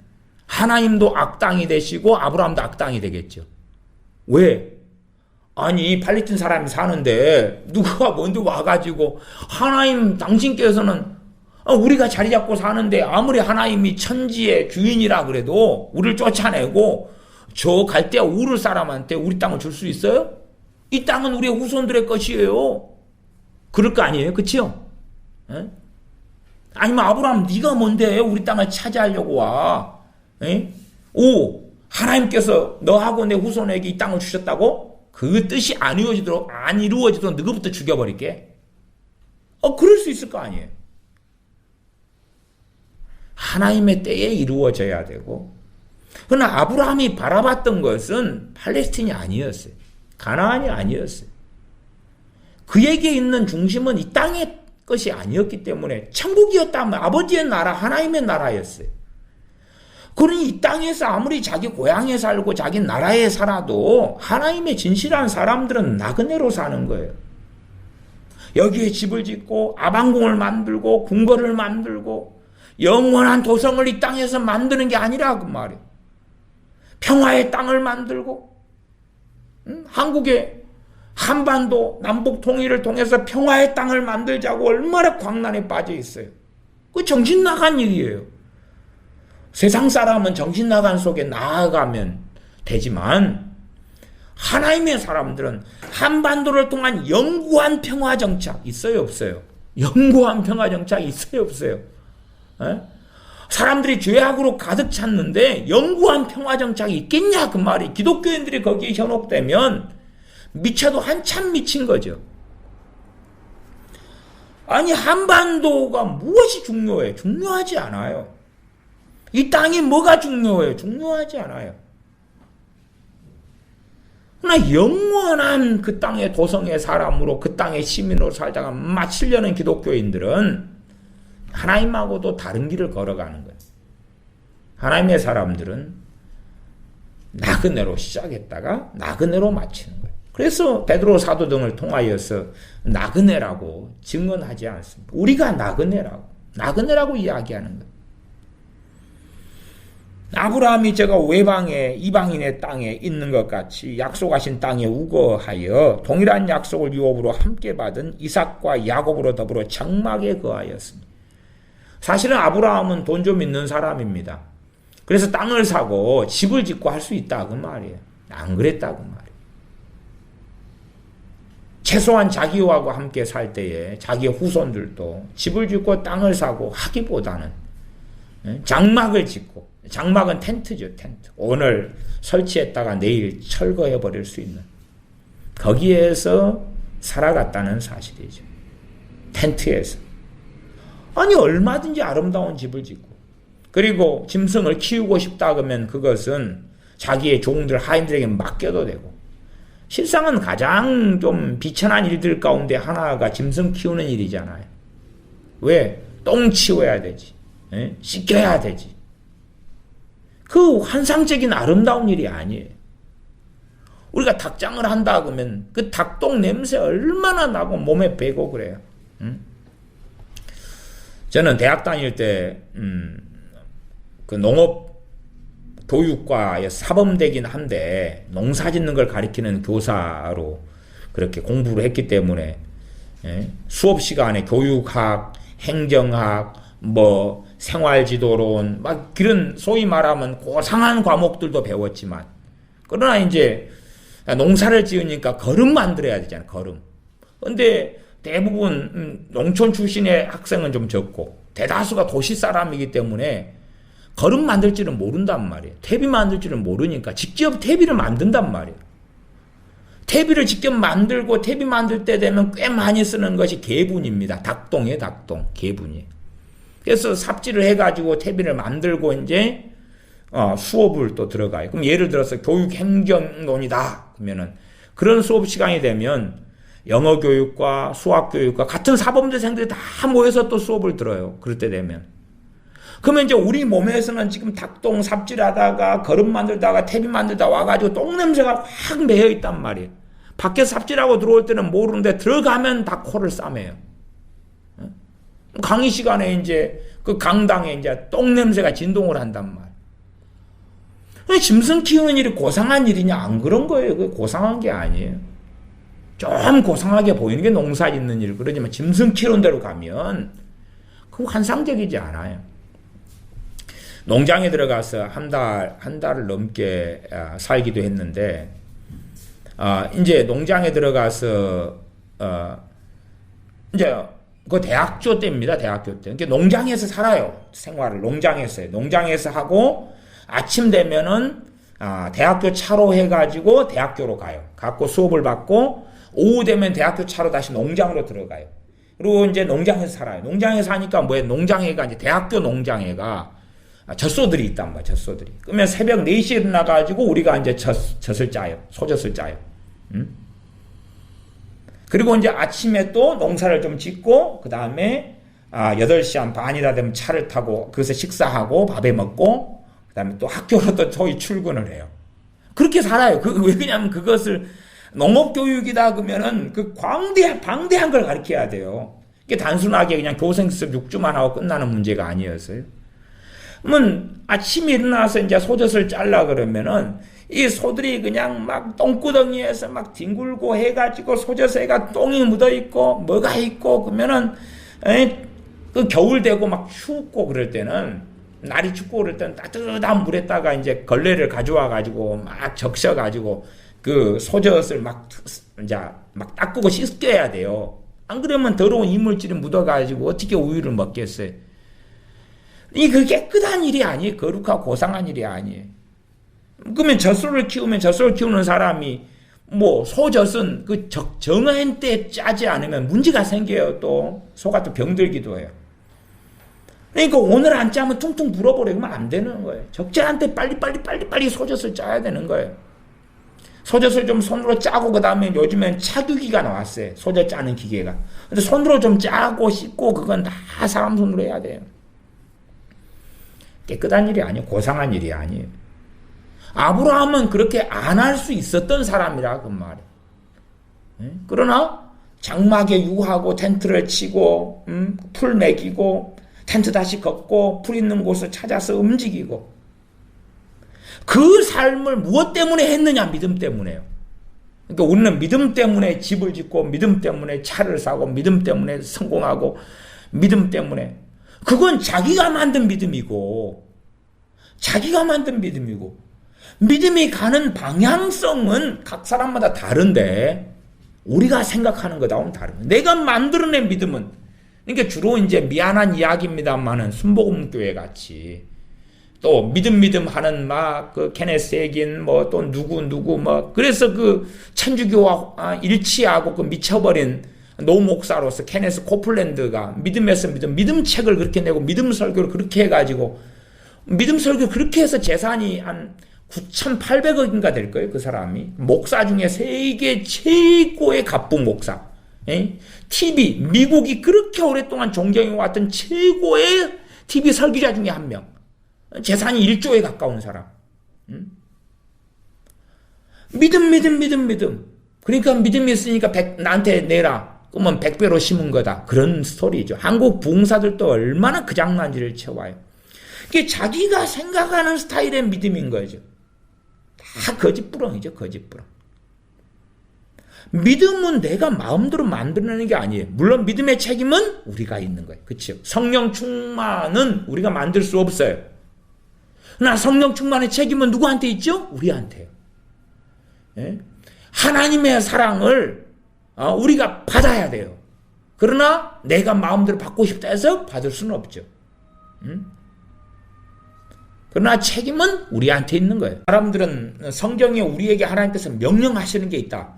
Speaker 1: 하나님도 악당이 되시고 아브라함도 악당이 되겠죠. 왜? 아니 팔레스틴 사람이 사는데 누가 먼저 와가지고 하나님 당신께서는 우리가 자리 잡고 사는데 아무리 하나님이 천지의 주인이라 그래도 우리를 쫓아내고 저 갈대아 우르 사람한테 우리 땅을 줄 수 있어요? 이 땅은 우리의 후손들의 것이에요. 그럴 거 아니에요? 그치요? 에? 아니면 아브라함 네가 뭔데 우리 땅을 차지하려고 와? 에? 오, 하나님께서 너하고 내 후손에게 이 땅을 주셨다고? 그 뜻이 안 이루어지도록 너부터 죽여버릴게. 그럴 수 있을 거 아니에요. 하나님의 때에 이루어져야 되고. 그러나 아브라함이 바라봤던 것은 팔레스틴이 아니었어요. 가나안이 아니었어요. 그에게 있는 중심은 이 땅의 것이 아니었기 때문에 천국이었다면 아버지의 나라, 하나님의 나라였어요. 그러니 이 땅에서 아무리 자기 고향에 살고 자기 나라에 살아도 하나님의 진실한 사람들은 나그네로 사는 거예요. 여기에 집을 짓고 아방궁을 만들고 궁궐을 만들고 영원한 도성을 이 땅에서 만드는 게 아니라 그 말이에요. 평화의 땅을 만들고 한국의 한반도 남북 통일을 통해서 평화의 땅을 만들자고 얼마나 광란에 빠져 있어요. 그 정신 나간 일이에요. 세상 사람은 정신 나간 속에 나아가면 되지만 하나님의 사람들은 한반도를 통한 영구한 평화 정착 있어요, 없어요? 영구한 평화 정착 있어요, 없어요? 에? 사람들이 죄악으로 가득 찼는데 영구한 평화 정착이 있겠냐 그 말이. 기독교인들이 거기에 현혹되면 미쳐도 한참 미친 거죠. 아니 한반도가 무엇이 중요해? 중요하지 않아요. 이 땅이 뭐가 중요해요? 중요하지 않아요. 그러나 영원한 그 땅의 도성의 사람으로 그 땅의 시민으로 살다가 마치려는 기독교인들은 하나님하고도 다른 길을 걸어가는 거예요. 하나님의 사람들은 나그네로 시작했다가 나그네로 마치는 거예요. 그래서 베드로 사도 등을 통하여서 나그네라고 증언하지 않습니다. 우리가 나그네라고 이야기하는 거예요. 아브라함이 제가 외방에 이방인의 땅에 있는 것 같이 약속하신 땅에 우거하여 동일한 약속을 유업으로 함께 받은 이삭과 야곱으로 더불어 장막에 거하였습니다. 사실은 아브라함은 돈 좀 있는 사람입니다. 그래서 땅을 사고 집을 짓고 할 수 있다 그 말이에요. 안 그랬다 그 말이에요. 최소한 자기와 함께 살 때에 자기의 후손들도 집을 짓고 땅을 사고 하기보다는 장막을 짓고, 장막은 텐트죠, 텐트. 오늘 설치했다가 내일 철거해 버릴 수 있는 거기에서 살아갔다는 사실이죠. 텐트에서. 아니 얼마든지 아름다운 집을 짓고 그리고 짐승을 키우고 싶다 그러면 그것은 자기의 종들 하인들에게 맡겨도 되고 실상은 가장 좀 비천한 일들 가운데 하나가 짐승 키우는 일이잖아요. 왜? 똥 치워야 되지. 씻겨야 되지. 그 환상적인 아름다운 일이 아니에요. 우리가 닭장을 한다 그러면 그 닭똥 냄새 얼마나 나고 몸에 배고 그래요. 저는 대학 다닐 때 그 농업 교육과에 사범되긴 한데 농사 짓는 걸 가리키는 교사로 그렇게 공부를 했기 때문에 수업 시간에 교육학, 행정학, 뭐 생활지도론 막 그런 소위 말하면 고상한 과목들도 배웠지만 그러나 이제 농사를 지으니까 거름 만들어야 되잖아요. 거름. 근데 대부분 농촌 출신의 학생은 좀 적고 대다수가 도시 사람이기 때문에 거름 만들 줄은 모른단 말이에요. 퇴비 만들 줄은 모르니까 직접 퇴비를 만든단 말이에요. 퇴비를 직접 만들고 퇴비 만들 때 되면 꽤 많이 쓰는 것이 개분입니다. 닭똥이에요, 닭똥. 개분이에요. 그래서 삽질을 해가지고 퇴비를 만들고 이제 수업을 또 들어가요. 그럼 예를 들어서 교육행정론이다 그러면은 그런 수업 시간이 되면 영어 교육과 수학 교육과 같은 사범대생들이 다 모여서 또 수업을 들어요. 그럴 때 되면. 그러면 이제 우리 몸에서는 지금 닭똥 삽질하다가 거름 만들다가 퇴비 만들다 와가지고 똥 냄새가 확 매여 있단 말이에요. 밖에 삽질하고 들어올 때는 모르는데 들어가면 다 코를 싸매요. 강의 시간에 이제 그 강당에 이제 똥 냄새가 진동을 한단 말이에요. 짐승 키우는 일이 고상한 일이냐? 안 그런 거예요. 그게 고상한 게 아니에요. 좀 고상하게 보이는 게 농사 짓는 일. 그러지만 짐승 키우는 데로 가면 그거 환상적이지 않아요. 농장에 들어가서 한 달을 넘게 살기도 했는데, 이제 농장에 들어가서, 이제 그 대학교 때입니다. 대학교 때. 그러니까 농장에서 살아요. 생활을 농장에서 해요. 농장에서 하고 아침 되면은 대학교 차로 해가지고 대학교로 가요. 갖고 수업을 받고 오후 되면 대학교 차로 다시 농장으로 들어가요. 그리고 이제 농장에서 살아요. 농장에서 하니까 뭐예요? 농장회가 이제 대학교 농장회가 젖소들이 있단 말이야. 젖소들이. 그러면 새벽 4시에 일어나가지고 우리가 이제 젖을 짜요. 소젖을 짜요. 그리고 이제 아침에 또 농사를 좀 짓고, 그 다음에 8시 한 반이라 되면 차를 타고, 거기서 식사하고, 밥에 먹고, 그 다음에 또 학교로 또 저희 출근을 해요. 그렇게 살아요. 왜 그냐면 그것을 농업교육이다 그러면은 그 방대한 걸 가르쳐야 돼요. 이게 단순하게 그냥 교생수업 6주만 하고 끝나는 문제가 아니었어요. 그러면 아침에 일어나서 이제 소젖을 잘라 그러면은 이 소들이 그냥 막 똥구덩이에서 막 뒹굴고 해가지고 소젖에가 똥이 묻어있고 뭐가 있고 그러면은 그 겨울 되고 막 춥고 그럴 때는 날이 춥고 그럴 때는 따뜻한 물에다가 이제 걸레를 가져와 가지고 막 적셔 가지고 그 소젖을 막 닦고 씻겨야 돼요. 안 그러면 더러운 이물질이 묻어가지고 어떻게 우유를 먹겠어요? 그 깨끗한 일이 아니에요. 거룩하고 고상한 일이 아니에요. 그러면 젖소를 키우는 사람이 뭐 소젖은 그 정한 때 짜지 않으면 문제가 생겨요. 또 소가 또 병들기도 해요. 그러니까 오늘 안 짜면 퉁퉁 불어버리면 안 되는 거예요. 적절한 때 빨리 소젖을 짜야 되는 거예요. 소젖을 좀 손으로 짜고 그 다음에 요즘엔 차규기가 나왔어요. 소젖 짜는 기계가. 근데 손으로 좀 짜고 씻고 그건 다 사람 손으로 해야 돼요. 깨끗한 일이 아니에요. 고상한 일이 아니에요. 아브라함은 그렇게 안 할 수 있었던 사람이라 그 말이에요. 그러나 장막에 유하고 텐트를 치고 풀 먹이고 텐트 다시 걷고 풀 있는 곳을 찾아서 움직이고 그 삶을 무엇 때문에 했느냐? 믿음 때문에요. 그러니까 우리는 믿음 때문에 집을 짓고 믿음 때문에 차를 사고 믿음 때문에 성공하고 믿음 때문에 그건 자기가 만든 믿음이고 믿음이 가는 방향성은 각 사람마다 다른데 우리가 생각하는 것하고는 다른 거예요. 내가 만들어낸 믿음은 그러니까 주로 이제 미안한 이야기입니다만은 순복음교회 같이 또 믿음 하는 막 그 케네스 에긴 뭐 또 누구 뭐 그래서 그 천주교와 일치하고 그 미쳐버린 노 목사로서 케네스 코플랜드가 믿음에서 믿음 책을 그렇게 내고 믿음 설교를 그렇게 해가지고 믿음 설교 그렇게 해서 재산이 한 9,800억인가 될 거예요. 그 사람이 목사 중에 세계 최고의 갑부 목사. TV 미국이 그렇게 오랫동안 존경해왔던 최고의 TV 설교자 중에 한 명. 재산이 1조에 가까운 사람. 믿음. 그러니까 믿음이 있으니까 나한테 내라. 그러면 100배로 심은 거다. 그런 스토리죠. 한국 부흥사들도 얼마나 그 장난질을 쳐와요. 그게 자기가 생각하는 스타일의 믿음인 거죠. 다 거짓부렁이죠. 거짓부렁. 믿음은 내가 마음대로 만들어내는 게 아니에요. 물론 믿음의 책임은 우리가 있는 거예요. 그렇죠? 성령 충만은 우리가 만들 수 없어요. 그러나 성령 충만의 책임은 누구한테 있죠? 우리한테요. 예? 하나님의 사랑을 우리가 받아야 돼요. 그러나 내가 마음대로 받고 싶다 해서 받을 수는 없죠. 그러나 책임은 우리한테 있는 거예요. 사람들은 성경에 우리에게 하나님께서 명령하시는 게 있다.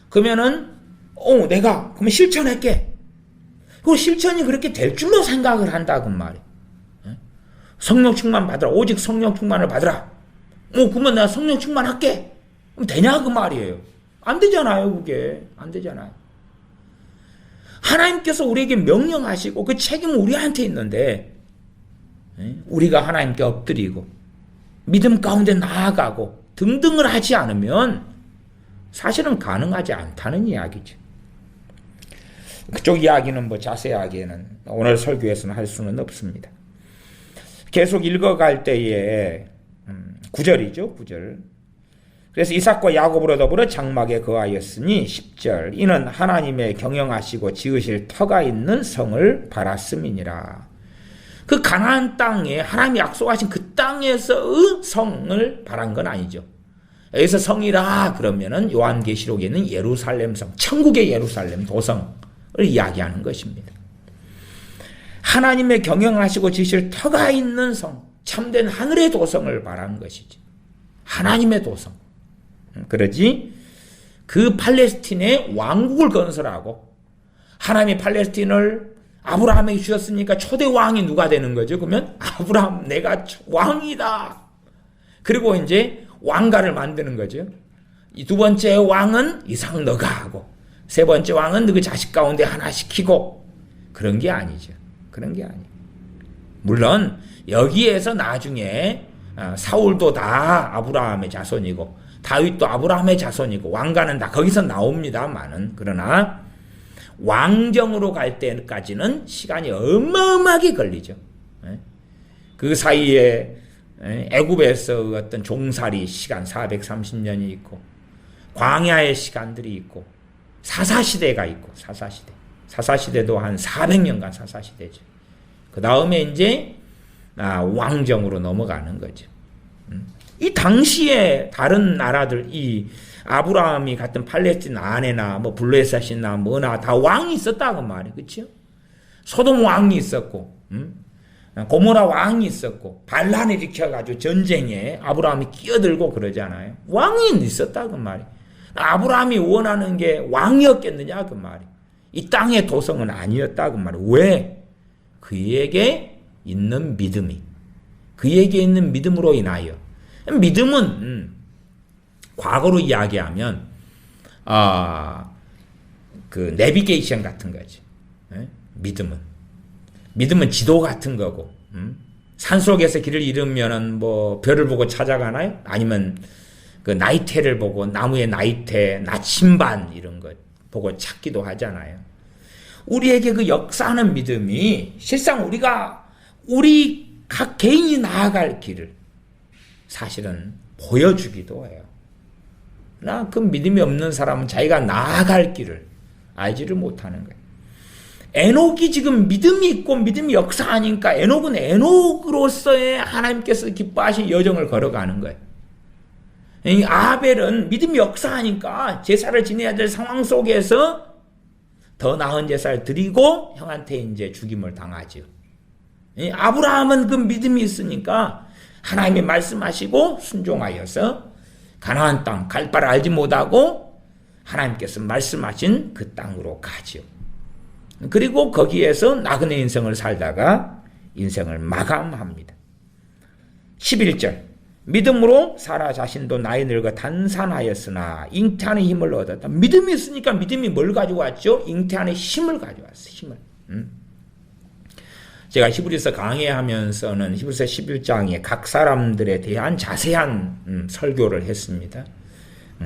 Speaker 1: 그러면은 내가 그러면 실천할게. 그 실천이 그렇게 될 줄로 생각을 한다 그 말이에요. 성령 충만 받으라. 오직 성령 충만을 받으라. 그러면 내가 성령 충만할게. 그럼 되냐 그 말이에요. 안 되잖아요. 그게 안 되잖아요. 하나님께서 우리에게 명령하시고 그 책임은 우리한테 있는데 우리가 하나님께 엎드리고 믿음 가운데 나아가고 등등을 하지 않으면 사실은 가능하지 않다는 이야기죠. 그쪽 이야기는 뭐 자세하게는 오늘 설교에서는 할 수는 없습니다. 계속 읽어갈 때에 9절이죠. 9절. 그래서 이삭과 야곱으로 더불어 장막에 거하였으니 10절. 이는 하나님의 경영하시고 지으실 터가 있는 성을 바랐음이니라. 그 가나안 땅에 하나님이 약속하신 그 땅에서의 성을 바란 건 아니죠. 여기서 성이라 그러면은 요한계시록에 있는 예루살렘 성, 천국의 예루살렘 도성을 이야기하는 것입니다. 하나님의 경영하시고 지으실 터가 있는 성, 참된 하늘의 도성을 바란 것이지. 하나님의 도성. 그러지 그 팔레스틴에 왕국을 건설하고 하나님이 팔레스틴을 아브라함에게 주셨으니까 초대 왕이 누가 되는 거죠? 그러면 아브라함 내가 왕이다. 그리고 이제 왕가를 만드는 거죠. 이 두 번째 왕은 이삭 너가 하고 세 번째 왕은 그 자식 가운데 하나 시키고 그런 게 아니죠. 그런 게 아니에요. 물론 여기에서 나중에 사울도 다 아브라함의 자손이고 다윗도 아브라함의 자손이고 왕가는 다 거기서 나옵니다만은 그러나 왕정으로 갈 때까지는 시간이 어마어마하게 걸리죠. 그 사이에 애굽에서 어떤 종살이 시간 430년이 있고 광야의 시간들이 있고 사사시대가 있고 사사시대도 한 400년간 사사시대죠. 그 다음에 이제 왕정으로 넘어가는 거죠. 이 당시에 다른 나라들 이 아브라함이 갔던 팔레스틴 안에나 뭐 블레셋이나 뭐나 다 왕이 있었다고 말이에요. 그렇죠? 소돔 왕이 있었고 고모라 왕이 있었고 반란을 일으켜가지고 전쟁에 아브라함이 끼어들고 그러잖아요. 왕이 있었다고 말이에요. 아브라함이 원하는 게 왕이었겠느냐 그 말이에요. 이 땅의 도성은 아니었다고 말이에요. 왜? 그에게 있는 믿음이 그에게 있는 믿음으로 인하여 믿음은 과거로 이야기하면 그 내비게이션 같은 거지. 믿음은 지도 같은 거고 산속에서 길을 잃으면은 뭐 별을 보고 찾아가나요? 아니면 그 나이테를 보고 나무의 나이테, 나침반 이런 것 보고 찾기도 하잖아요. 우리에게 그 역사하는 믿음이 실상 우리 각 개인이 나아갈 길을 사실은 보여주기도 해요. 나 그 믿음이 없는 사람은 자기가 나아갈 길을 알지를 못하는 거예요. 에녹이 지금 믿음이 있고 믿음이 역사하니까 에녹은 에녹으로서의 하나님께서 기뻐하신 여정을 걸어가는 거예요. 이 아벨은 믿음이 역사하니까 제사를 지내야 될 상황 속에서 더 나은 제사를 드리고 형한테 이제 죽임을 당하죠. 아브라함은 그 믿음이 있으니까 하나님이 말씀하시고 순종하여서 가나안 땅 갈 바를 알지 못하고 하나님께서 말씀하신 그 땅으로 가지요. 그리고 거기에서 나그네 인생을 살다가 인생을 마감합니다. 11절 믿음으로 사라 자신도 나이 늙어 단산하였으나 잉태하는 힘을 얻었다. 믿음이 있으니까 믿음이 뭘 가지고 왔죠? 잉태하는 힘을 가져왔어요. 힘을. 제가 히브리서 강의하면서는 히브리서 11장에 각 사람들에 대한 자세한 설교를 했습니다.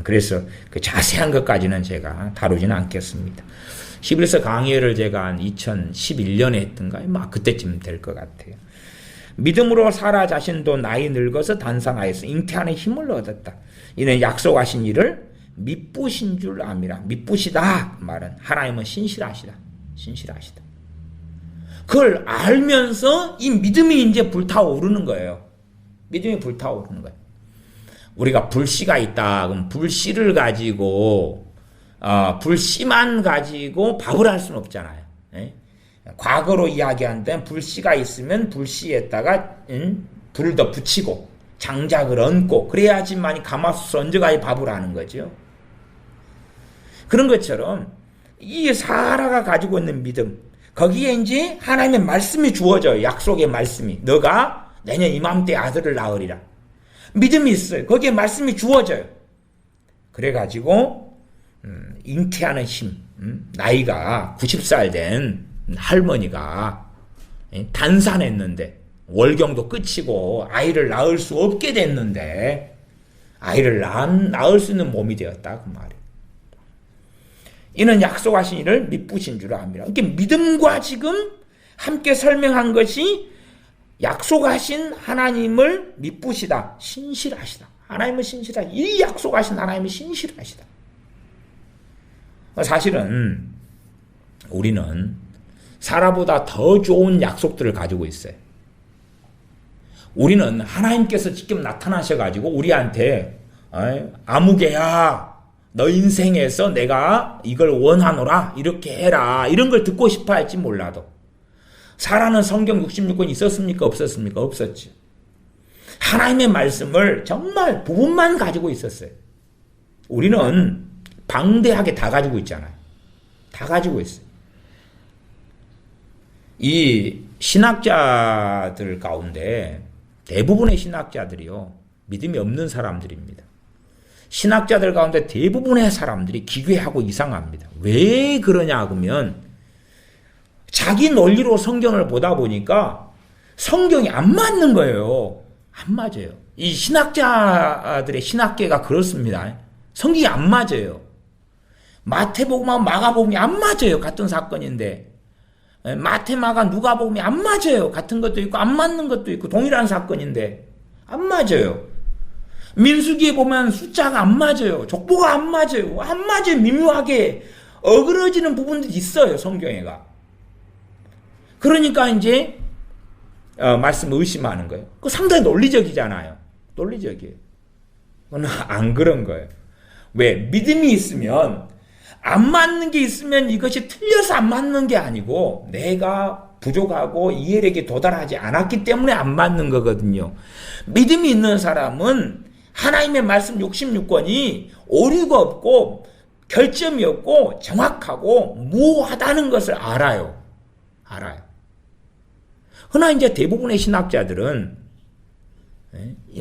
Speaker 1: 그래서 그 자세한 것까지는 제가 다루지는 않겠습니다. 히브리서 강의를 제가 한 2011년에 했던가요? 막 그때쯤 될 것 같아요. 믿음으로 사라 자신도 나이 늙어서 단상하여서 잉태하는 힘을 얻었다. 이는 약속하신 일을 미쁘신 줄 암이라. 미쁘시다 말은 하나님은 신실하시다. 그걸 알면서 이 믿음이 이제 불타오르는 거예요. 믿음이 불타오르는 거예요. 우리가 불씨가 있다. 그럼 불씨를 가지고 불씨만 가지고 밥을 할 수는 없잖아요. 과거로 이야기한 데는 불씨가 있으면 불씨에다가 불을 더 붙이고 장작을 얹고 그래야지만 가마솥을 얹어가지고 밥을 하는 거죠. 그런 것처럼 이 사라가 가지고 있는 믿음 거기에 이제 하나님의 말씀이 주어져요. 약속의 말씀이. 너가 내년 이맘때 아들을 낳으리라. 믿음이 있어요. 거기에 말씀이 주어져요. 그래가지고 잉태하는 힘. 나이가 90살 된 할머니가 단산했는데 월경도 끝이고 아이를 낳을 수 없게 됐는데 아이를 낳을 수 있는 몸이 되었다 그 말이에요. 이는 약속하신 일을 미쁘신 줄 압니다. 이렇게 믿음과 지금 함께 설명한 것이 약속하신 하나님을 미쁘시다. 신실하시다. 하나님은 신실하시다. 이 약속하신 하나님은 신실하시다. 사실은 우리는 사라보다 더 좋은 약속들을 가지고 있어요. 우리는 하나님께서 직접 나타나셔가지고 우리한테 아무개야 너 인생에서 내가 이걸 원하노라 이렇게 해라 이런 걸 듣고 싶어 할지 몰라도 사라는 성경 66권 있었습니까? 없었습니까? 없었죠. 하나님의 말씀을 정말 부분만 가지고 있었어요. 우리는 방대하게 다 가지고 있잖아요. 다 가지고 있어요. 이 신학자들 가운데 대부분의 신학자들이요, 믿음이 없는 사람들입니다. 신학자들 가운데 대부분의 사람들이 기괴하고 이상합니다. 왜 그러냐 하면 자기 논리로 성경을 보다 보니까 성경이 안 맞는 거예요. 안 맞아요. 이 신학자들의 신학계가 그렇습니다. 성경이 안 맞아요. 마태복음하고 마가복음이 안 맞아요. 같은 사건인데. 마태, 마가, 누가복음이 안 맞아요. 같은 것도 있고 안 맞는 것도 있고 동일한 사건인데 안 맞아요. 민수기에 보면 숫자가 안 맞아요. 족보가 안 맞아요. 안 맞아요. 미묘하게 어그러지는 부분들이 있어요. 성경에가. 그러니까 이제 말씀 의심하는 거예요. 그 상당히 논리적이잖아요. 논리적이에요. 그건 안 그런 거예요. 왜? 믿음이 있으면 안 맞는 게 있으면 이것이 틀려서 안 맞는 게 아니고 내가 부족하고 이해력에 도달하지 않았기 때문에 안 맞는 거거든요. 믿음이 있는 사람은 하나님의 말씀 66권이 오류가 없고 결점이 없고 정확하고 무하다는 것을 알아요. 알아요. 그러나 이제 대부분의 신학자들은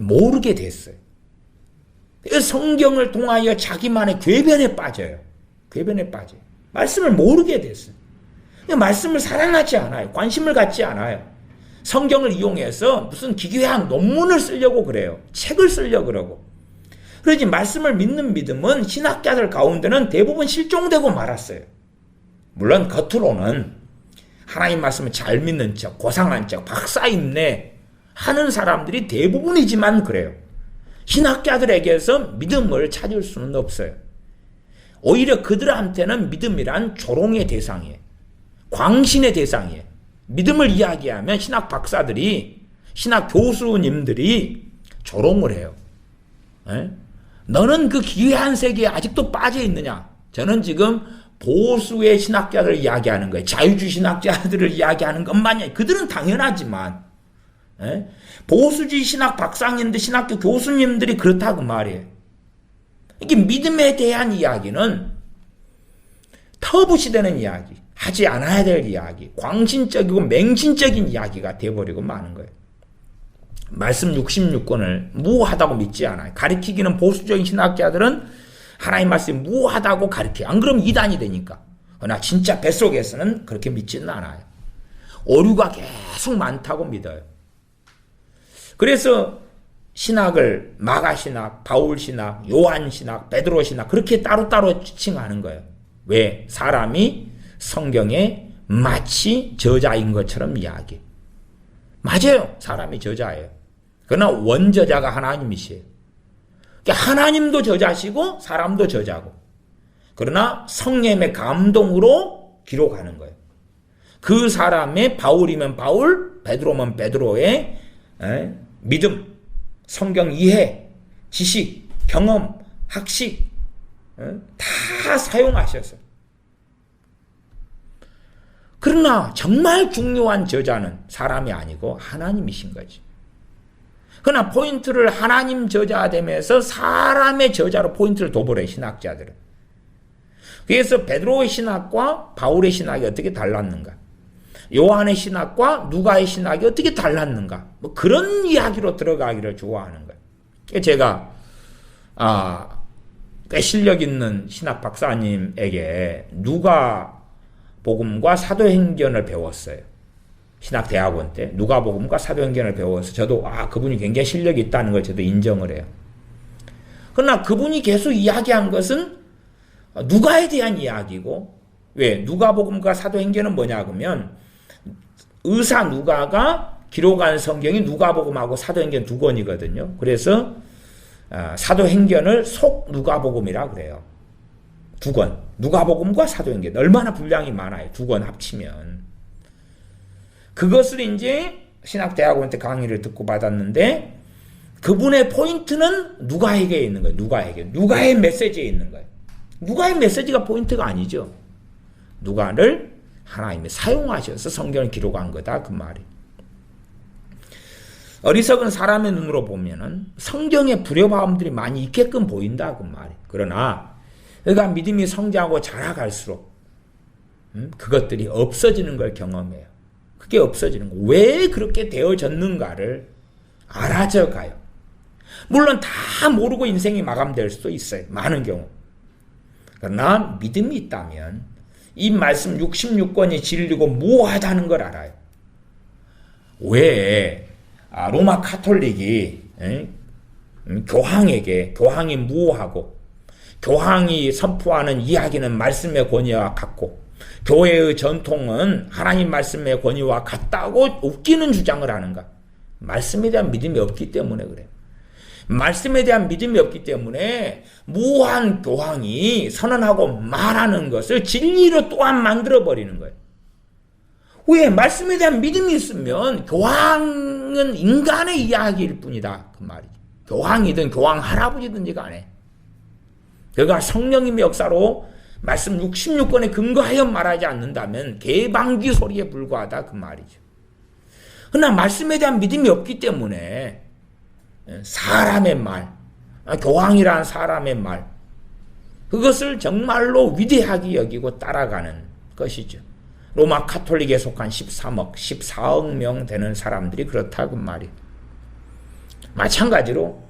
Speaker 1: 모르게 됐어요. 성경을 통하여 자기만의 궤변에 빠져요. 궤변에 빠져요. 말씀을 모르게 됐어요. 말씀을 사랑하지 않아요. 관심을 갖지 않아요. 성경을 이용해서 무슨 기괴한 논문을 쓰려고 그래요. 책을 쓰려고 그러고. 그러지 말씀을 믿는 믿음은 신학자들 가운데는 대부분 실종되고 말았어요. 물론 겉으로는 하나님 말씀을 잘 믿는 척, 고상한 척, 박사임내 하는 사람들이 대부분이지만 그래요. 신학자들에게서 믿음을 찾을 수는 없어요. 오히려 그들한테는 믿음이란 조롱의 대상이에요. 광신의 대상이에요. 믿음을 이야기하면 신학 박사들이, 신학 교수님들이 조롱을 해요. 에? 너는 그 기괴한 세계에 아직도 빠져 있느냐? 저는 지금 보수의 신학자들을 이야기하는 거예요. 자유주의 신학자들을 이야기하는 것만이 그들은 당연하지만 보수주의 신학 박사님들, 신학교 교수님들이 그렇다고 말이에요. 이게 믿음에 대한 이야기는 터부시되는 이야기, 하지 않아야 될 이야기, 광신적이고 맹신적인 이야기가 되어버리고 마는 거예요. 말씀 66권을 무하다고 믿지 않아요. 가르치기는 보수적인 신학자들은 하나님 말씀이 무하다고 가르쳐요. 안 그러면 이단이 되니까. 그러나 진짜 뱃속에서는 그렇게 믿지는 않아요. 오류가 계속 많다고 믿어요. 그래서 신학을 마가신학, 바울신학, 요한신학, 베드로신학 그렇게 따로따로 지칭하는 거예요. 왜? 사람이 성경에 마치 저자인 것처럼 이야기. 맞아요. 사람이 저자예요. 그러나 원저자가 하나님이시에요. 그러니까 하나님도 저자시고 사람도 저자고. 그러나 성령의 감동으로 기록하는 거예요. 그 사람의 바울이면 바울, 베드로면 베드로의 믿음, 성경 이해, 지식, 경험, 학식 다 사용하셨어요. 그러나 정말 중요한 저자는 사람이 아니고 하나님이신 거지. 그러나 포인트를 하나님 저자 되면서 사람의 저자로 포인트를 둬버려요. 신학자들은. 그래서 베드로의 신학과 바울의 신학이 어떻게 달랐는가? 요한의 신학과 누가의 신학이 어떻게 달랐는가? 뭐 그런 이야기로 들어가기를 좋아하는 거예요. 제가 꽤 실력 있는 신학 박사님에게 누가복음과 사도행전을 배웠어요. 신학대학원 때 누가복음과 사도행전을 배워서 저도 그분이 굉장히 실력이 있다는 걸 저도 인정을 해요. 그러나 그분이 계속 이야기한 것은 누가에 대한 이야기고, 왜? 누가복음과 사도행전은 뭐냐 그러면 의사 누가가 기록한 성경이 누가복음하고 사도행전 두 권이거든요. 그래서 사도행전을 속 누가복음이라 그래요. 두 권. 누가복음과 사도행전. 얼마나 분량이 많아요. 두 권 합치면. 그것을 이제 신학대학원한테 강의를 듣고 받았는데 그분의 포인트는 누가에게 있는 거예요. 누가에게. 누가의 메시지에 있는 거예요. 누가의 메시지가 포인트가 아니죠. 누가를 하나님이 사용하셔서 성경을 기록한 거다. 그 말이. 어리석은 사람의 눈으로 보면은 성경에 불협화음들이 많이 있게끔 보인다. 그 말이. 그러나 그러니까 믿음이 성장하고 자라갈수록 그것들이 없어지는 걸 경험해요. 그게 없어지는 거. 왜 그렇게 되어졌는가를 알아져 가요. 물론 다 모르고 인생이 마감될 수도 있어요. 많은 경우. 그러나 믿음이 있다면 이 말씀 66권이 진리고 무하다는 걸 알아요. 왜 로마 카톨릭이 교황이 무하고 교황이 선포하는 이야기는 말씀의 권위와 같고 교회의 전통은 하나님 말씀의 권위와 같다고 웃기는 주장을 하는가? 말씀에 대한 믿음이 없기 때문에 그래요. 말씀에 대한 믿음이 없기 때문에 무한 교황이 선언하고 말하는 것을 진리로 또한 만들어버리는 거예요. 왜? 말씀에 대한 믿음이 있으면 교황은 인간의 이야기일 뿐이다. 그 말이죠. 교황이든 교황 할아버지든지 간에. 그가 성령님의 역사로 말씀 66권에 근거하여 말하지 않는다면 개방귀 소리에 불과하다. 그 말이죠. 그러나 말씀에 대한 믿음이 없기 때문에 사람의 말, 교황이란 사람의 말, 그것을 정말로 위대하게 여기고 따라가는 것이죠. 로마 카톨릭에 속한 13억, 14억 명 되는 사람들이 그렇다고 말이에요. 마찬가지로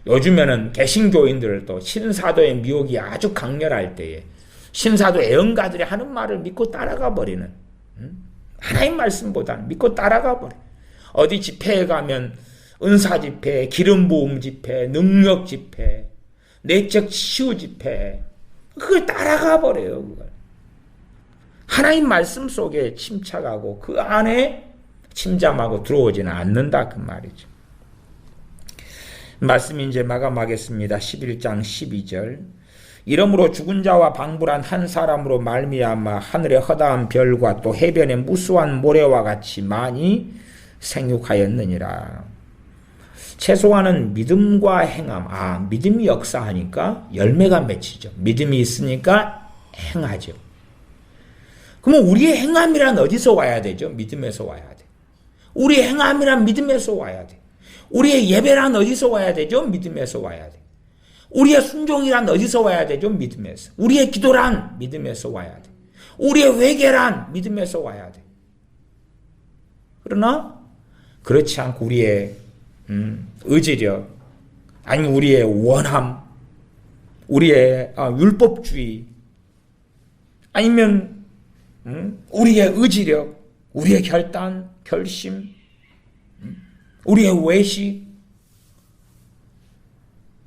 Speaker 1: 요즘에는 개신교인들도 신사도의 미혹이 아주 강렬할 때에 신사도 애언가들이 하는 말을 믿고 따라가 버리는, 하나님 말씀보다는 믿고 따라가 버려. 어디 집회에 가면 은사 집회, 기름 부음 집회, 능력 집회, 내적 치유 집회, 그걸 따라가 버려요. 그걸. 하나님 말씀 속에 침착하고 그 안에 침잠하고 들어오지는 않는다. 그 말이죠. 말씀 이제 마감하겠습니다. 11장 12절. 이러므로 죽은 자와 방불한 한 사람으로 말미암아 하늘의 허다한 별과 또 해변의 무수한 모래와 같이 많이 생육하였느니라. 최소한은 믿음과 행함. 믿음이 역사하니까 열매가 맺히죠. 믿음이 있으니까 행하죠. 그러면 우리의 행함이란 어디서 와야 되죠? 믿음에서 와야 돼. 우리의 행함이란 믿음에서 와야 돼. 우리의 예배란 어디서 와야 되죠? 믿음에서 와야 돼. 우리의 순종이란 어디서 와야 되죠? 믿음에서. 우리의 기도란 믿음에서 와야 돼. 우리의 회개란 믿음에서 와야 돼. 그러나 그렇지 않고 우리의 의지력, 아니면 우리의 원함, 우리의 율법주의, 아니면 우리의 의지력, 우리의 결단, 결심, 우리의 외식,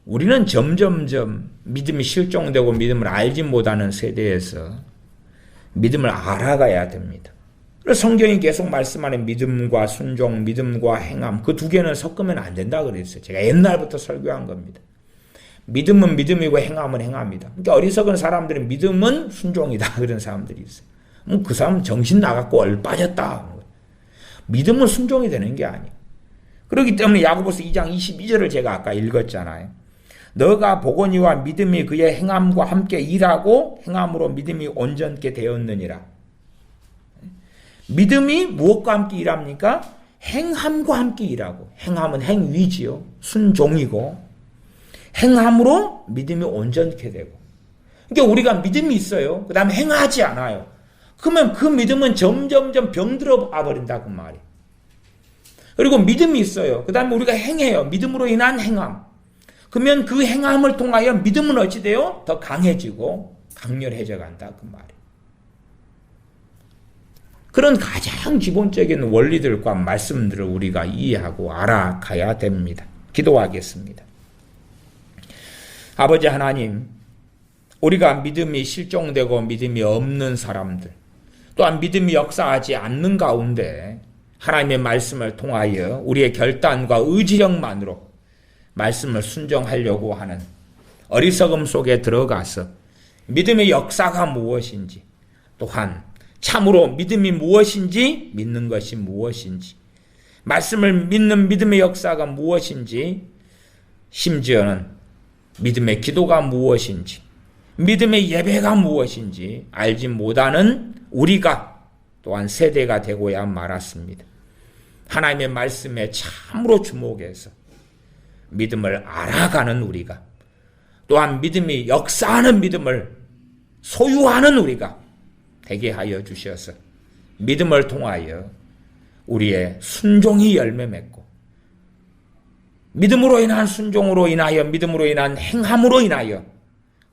Speaker 1: 우리는 점점점 믿음이 실종되고 믿음을 알지 못하는 세대에서 믿음을 알아가야 됩니다. 그래서 성경이 계속 말씀하는 믿음과 순종, 믿음과 행함, 그 두 개는 섞으면 안 된다 그랬어요. 제가 옛날부터 설교한 겁니다. 믿음은 믿음이고 행함은 행함이다. 그러니까 어리석은 사람들은 믿음은 순종이다 그런 사람들이 있어요. 그 사람 정신 나갔고 얼빠졌다. 믿음은 순종이 되는 게 아니에요. 그렇기 때문에 야고보서 2장 22절을 제가 아까 읽었잖아요. 너가 보거니와 믿음이 그의 행함과 함께 일하고 행함으로 믿음이 온전케 되었느니라. 믿음이 무엇과 함께 일합니까? 행함과 함께 일하고. 행함은 행위지요. 순종이고. 행함으로 믿음이 온전케 되고. 그러니까 우리가 믿음이 있어요. 그 다음에 행하지 않아요. 그러면 그 믿음은 점점점 병들어 버린다 그 말이에요. 그리고 믿음이 있어요. 그 다음에 우리가 행해요. 믿음으로 인한 행함. 그러면 그 행함을 통하여 믿음은 어찌 돼요? 더 강해지고 강렬해져 간다 그 말이에요. 그런 가장 기본적인 원리들과 말씀들을 우리가 이해하고 알아가야 됩니다. 기도하겠습니다. 아버지 하나님, 우리가 믿음이 실종되고 믿음이 없는 사람들, 또한 믿음이 역사하지 않는 가운데 하나님의 말씀을 통하여 우리의 결단과 의지력만으로 말씀을 순종하려고 하는 어리석음 속에 들어가서 믿음의 역사가 무엇인지, 또한 참으로 믿음이 무엇인지, 믿는 것이 무엇인지, 말씀을 믿는 믿음의 역사가 무엇인지, 심지어는 믿음의 기도가 무엇인지, 믿음의 예배가 무엇인지 알지 못하는 우리가 또한 세대가 되고야 말았습니다. 하나님의 말씀에 참으로 주목해서 믿음을 알아가는 우리가, 또한 믿음이 역사하는 믿음을 소유하는 우리가 되게 하여 주셔서 믿음을 통하여 우리의 순종이 열매 맺고, 믿음으로 인한 순종으로 인하여, 믿음으로 인한 행함으로 인하여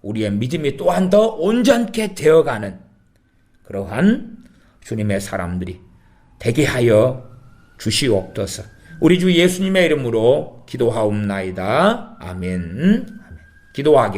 Speaker 1: 우리의 믿음이 또한 더 온전케 되어가는 그러한 주님의 사람들이 되게 하여 주시옵소서. 우리 주 예수님의 이름으로 기도하옵나이다. 아멘. 기도하겠습니다.